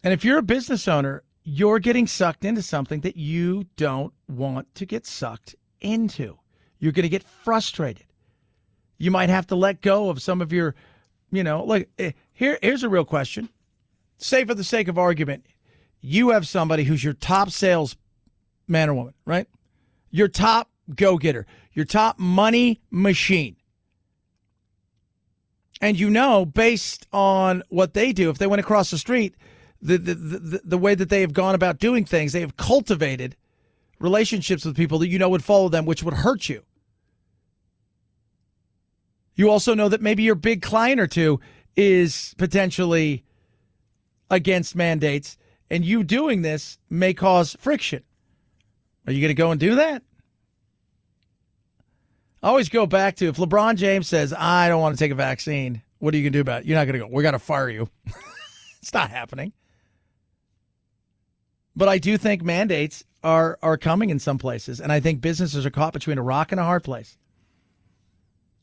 And if you're a business owner, you're getting sucked into something that you don't want to get sucked into. You're going to get frustrated. You might have to let go of some of your Here's a real question. Say for the sake of argument, you have somebody who's your top sales man or woman, right? Your top go-getter, your top money machine. And based on what they do, if they went across the street, the way that they have gone about doing things, they have cultivated relationships with people that would follow them, which would hurt you. You also know that maybe your big client or two is potentially against mandates, and you doing this may cause friction. Are you going to go and do that? I always go back to, if LeBron James says, I don't want to take a vaccine, what are you going to do about it? You're not going to go, we got to fire you. It's not happening. But I do think mandates are coming in some places, and I think businesses are caught between a rock and a hard place.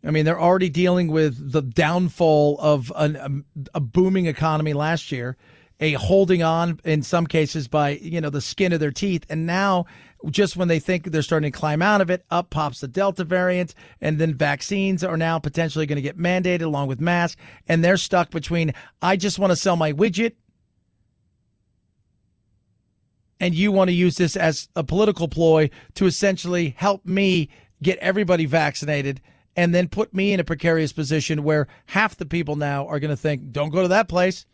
I mean, they're already dealing with the downfall of a booming economy last year, a holding on in some cases by, the skin of their teeth. And now, just when they think they're starting to climb out of it, up pops the Delta variant. And then vaccines are now potentially going to get mandated along with masks. And they're stuck between, I just want to sell my widget, and you want to use this as a political ploy to essentially help me get everybody vaccinated, and then put me in a precarious position where half the people now are going to think, don't go to that place.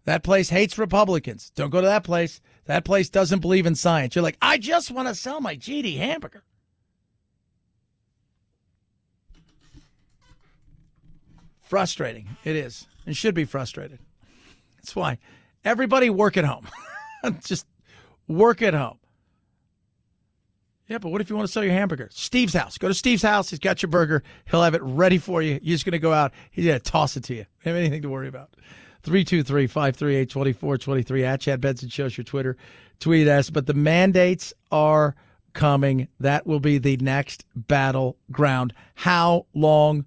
That place hates Republicans. Don't go to that place. That place doesn't believe in science. You're like, I just want to sell my GD hamburger. Frustrating. It is. It should be frustrated. That's why everybody work at home. Just work at home. Yeah, but what if you want to sell your hamburger? Steve's house. Go to Steve's house. He's got your burger. He'll have it ready for you. You're just going to go out. He's going to toss it to you. You don't have anything to worry about. 323-538-2423 at Chad Benson Show's your Twitter. Tweet us. But the mandates are coming. That will be the next battleground. How long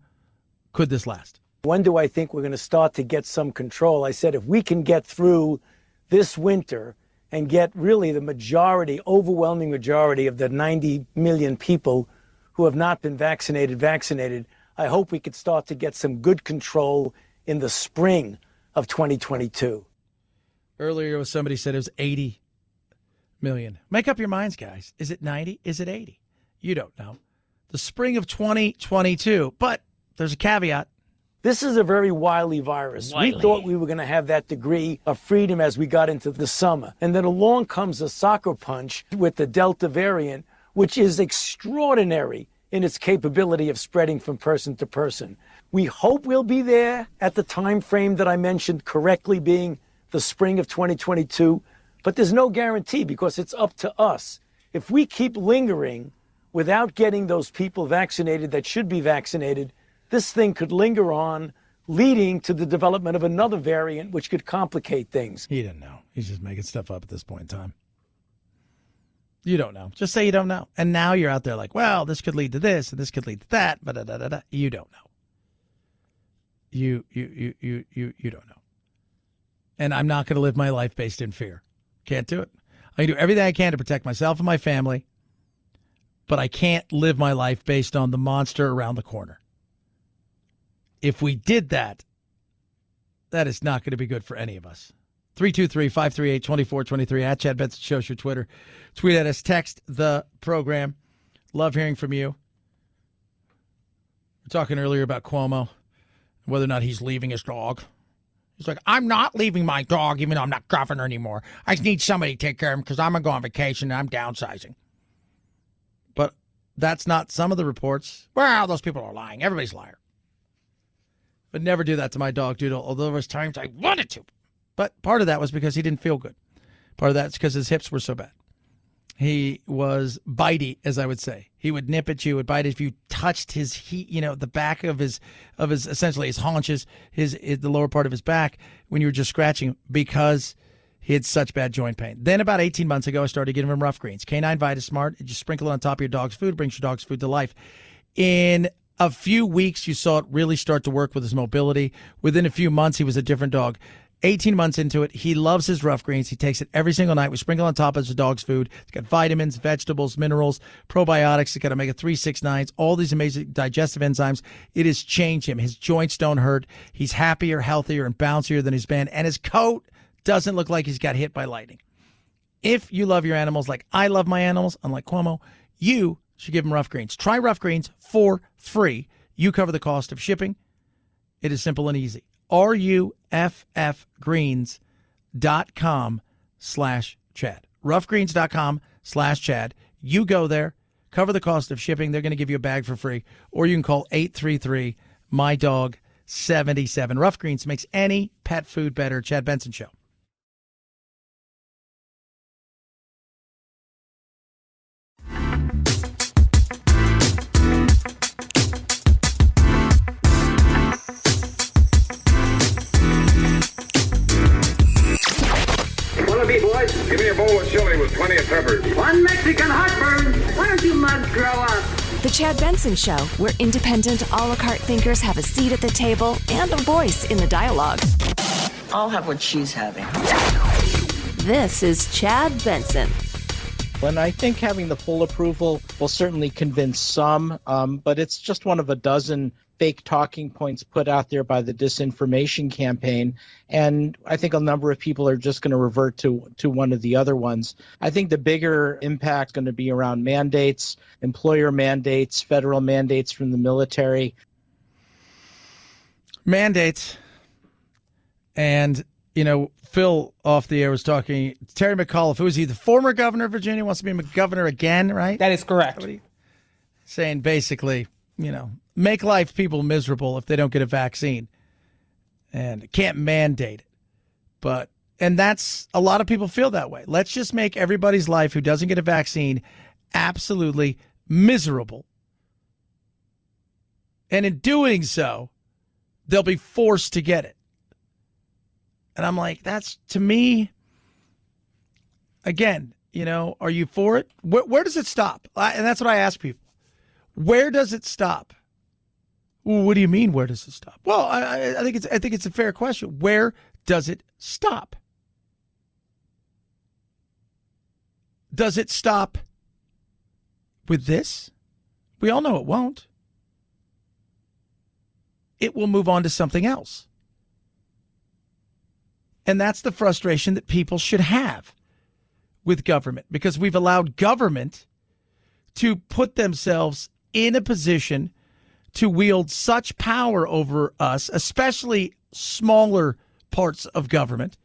could this last? When do I think we're going to start to get some control? I said if we can get through this winter and get really the majority, overwhelming majority of the 90 million people who have not been vaccinated, I hope we could start to get some good control in the spring of 2022. Earlier, somebody said it was 80 million. Make up your minds, guys. Is it 90? Is it 80? You don't know. The spring of 2022. But there's a caveat. This is a very wily virus. We thought we were going to have that degree of freedom as we got into the summer. And then along comes a sucker punch with the Delta variant, which is extraordinary in its capability of spreading from person to person. We hope we'll be there at the time frame that I mentioned correctly, being the spring of 2022. But there's no guarantee because it's up to us. If we keep lingering without getting those people vaccinated that should be vaccinated, this thing could linger on, leading to the development of another variant, which could complicate things. He didn't know. He's just making stuff up at this point in time. You don't know. Just say you don't know. And now you're out there like, well, this could lead to this, and this could lead to that, but you don't know. You don't know. And I'm not going to live my life based in fear. Can't do it. I can do everything I can to protect myself and my family, but I can't live my life based on the monster around the corner. If we did that, that is not going to be good for any of us. 323-538-2423 at Chad Benson Show's your Twitter. Tweet at us. Text the program. Love hearing from you. We're talking earlier about Cuomo, whether or not he's leaving his dog. He's like, I'm not leaving my dog even though I'm not governor anymore. I just need somebody to take care of him because I'm going to go on vacation and I'm downsizing. But that's not some of the reports. Well, those people are lying. Everybody's a liar. But never do that to my dog, Doodle, although there was times I wanted to. But part of that was because he didn't feel good. Part of that's because his hips were so bad. He was bitey, as I would say. He would nip at you, would bite if you touched his the back of his essentially his haunches, the lower part of his back when you were just scratching him because he had such bad joint pain. Then about 18 months ago, I started giving him Rough Greens. Canine Vita Smart. You just sprinkle it on top of your dog's food, brings your dog's food to life. In a few weeks, you saw it really start to work with his mobility. Within a few months, he was a different dog. 18 months into it, he loves his rough greens. He takes it every single night. We sprinkle on top of his dog's food. It's got vitamins, vegetables, minerals, probiotics. It's got omega-3, 6, 9s, all these amazing digestive enzymes. It has changed him. His joints don't hurt. He's happier, healthier, and bouncier than he's been. And his coat doesn't look like he's got hit by lightning. If you love your animals like I love my animals, unlike Cuomo, you should give them rough greens. Try rough greens for free. You cover the cost of shipping. It is simple and easy. ruffgreens.com/Chad. Ruffgreens.com/Chad. You go there, cover the cost of shipping. They're going to give you a bag for free. Or you can call 833-MY-DOG-77. Rough Greens makes any pet food better. Chad Benson Show. Wanna be, boys? Give me a bowl of chili with plenty of peppers. One Mexican heartburn. Why don't you mugs grow up? The Chad Benson Show, where independent, a la carte thinkers have a seat at the table and a voice in the dialogue. I'll have what she's having. This is Chad Benson. And I think having the full approval will certainly convince some, but it's just one of a dozen fake talking points put out there by the disinformation campaign. And I think a number of people are just going to revert to one of the other ones. I think the bigger impact is going to be around mandates, employer mandates, federal mandates from the military. Mandates. And, you know, Phil off the air was talking, Terry McAuliffe, who is he, the former governor of Virginia, wants to be governor again, right? That is correct. Saying basically, you know, make life people miserable if they don't get a vaccine and can't mandate it. And that's, a lot of people feel that way. Let's just make everybody's life who doesn't get a vaccine absolutely miserable. And in doing so, they'll be forced to get it. And I'm like, that's, to me, again, you know, are you for it? Where does it stop? And that's what I ask people. Where does it stop? Well, what do you mean, where does it stop? Well, I think it's a fair question. Where does it stop? Does it stop with this? We all know it won't. It will move on to something else. And that's the frustration that people should have with government, because we've allowed government to put themselves in a position to wield such power over us, especially smaller parts of government.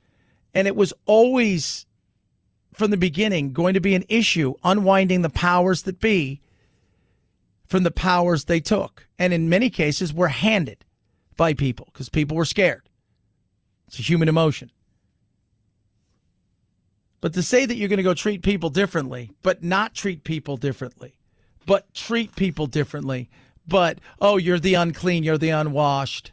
And it was always, from the beginning, going to be an issue, unwinding the powers that be from the powers they took. And in many cases were handed by people because people were scared. It's a human emotion. But to say that you're going to go treat people differently, but not treat people differently, but treat people differently, but, oh, you're the unclean, you're the unwashed,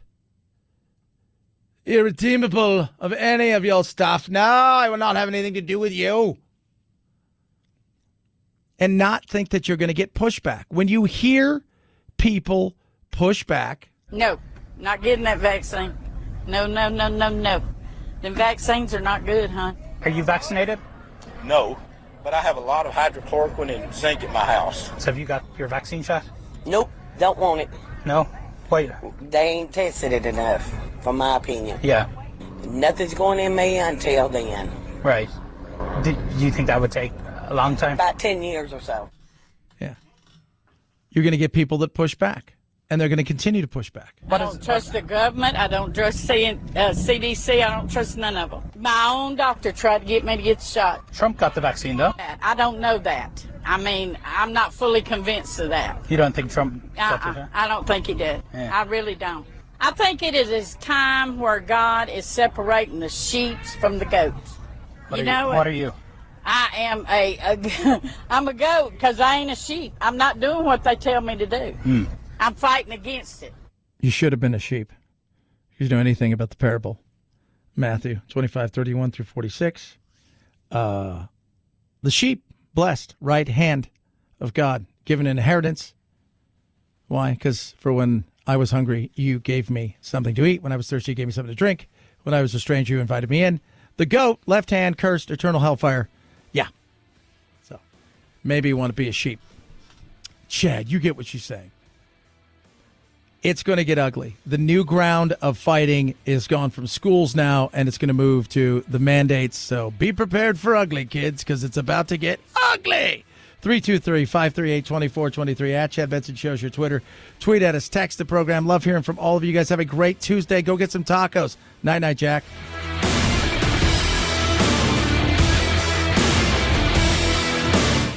irredeemable of any of your stuff. No, I will not have anything to do with you. And not think that you're going to get pushback. When you hear people push back. No, not getting that vaccine. No. The vaccines are not good, huh? Are you vaccinated? No, but I have a lot of hydrochloroquine and zinc at my house. So have you got your vaccine shot? Nope, don't want it. No? Wait. They ain't tested it enough, from my opinion. Yeah. Nothing's going in me until then. Right. Do you think that would take a long time? About 10 years or so. Yeah. You're going to get people that push back, and they're going to continue to push back. I don't trust the government. I don't trust CDC. I don't trust none of them. My own doctor tried to get me to get the shot. Trump got the vaccine, though. I don't know that. I mean, I'm not fully convinced of that. You don't think Trump got the I don't think he did. Yeah. I really don't. I think it is his time where God is separating the sheep from the goats. What are you? I am I'm a goat because I ain't a sheep. I'm not doing what they tell me to do. I'm fighting against it. You should have been a sheep. If you know anything about the parable, Matthew 25:31 through 46. The sheep, blessed, right hand of God, given inheritance. Why? Because for when I was hungry, you gave me something to eat. When I was thirsty, you gave me something to drink. when I was a stranger who invited me in. The goat, left hand, cursed, eternal hellfire. Yeah. So maybe you want to be a sheep. Chad, you get what she's saying. It's going to get ugly. The new ground of fighting is gone from schools now, and it's going to move to the mandates. So be prepared for ugly, kids, because it's about to get ugly. 323-538-2423 at Chad Benson Show's your Twitter. Tweet at us, text the program. Love hearing from all of you guys. Have a great Tuesday. Go get some tacos. Night, Jack.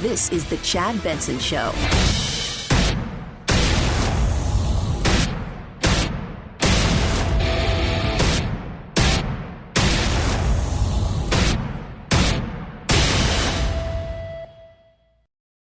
This is the Chad Benson Show.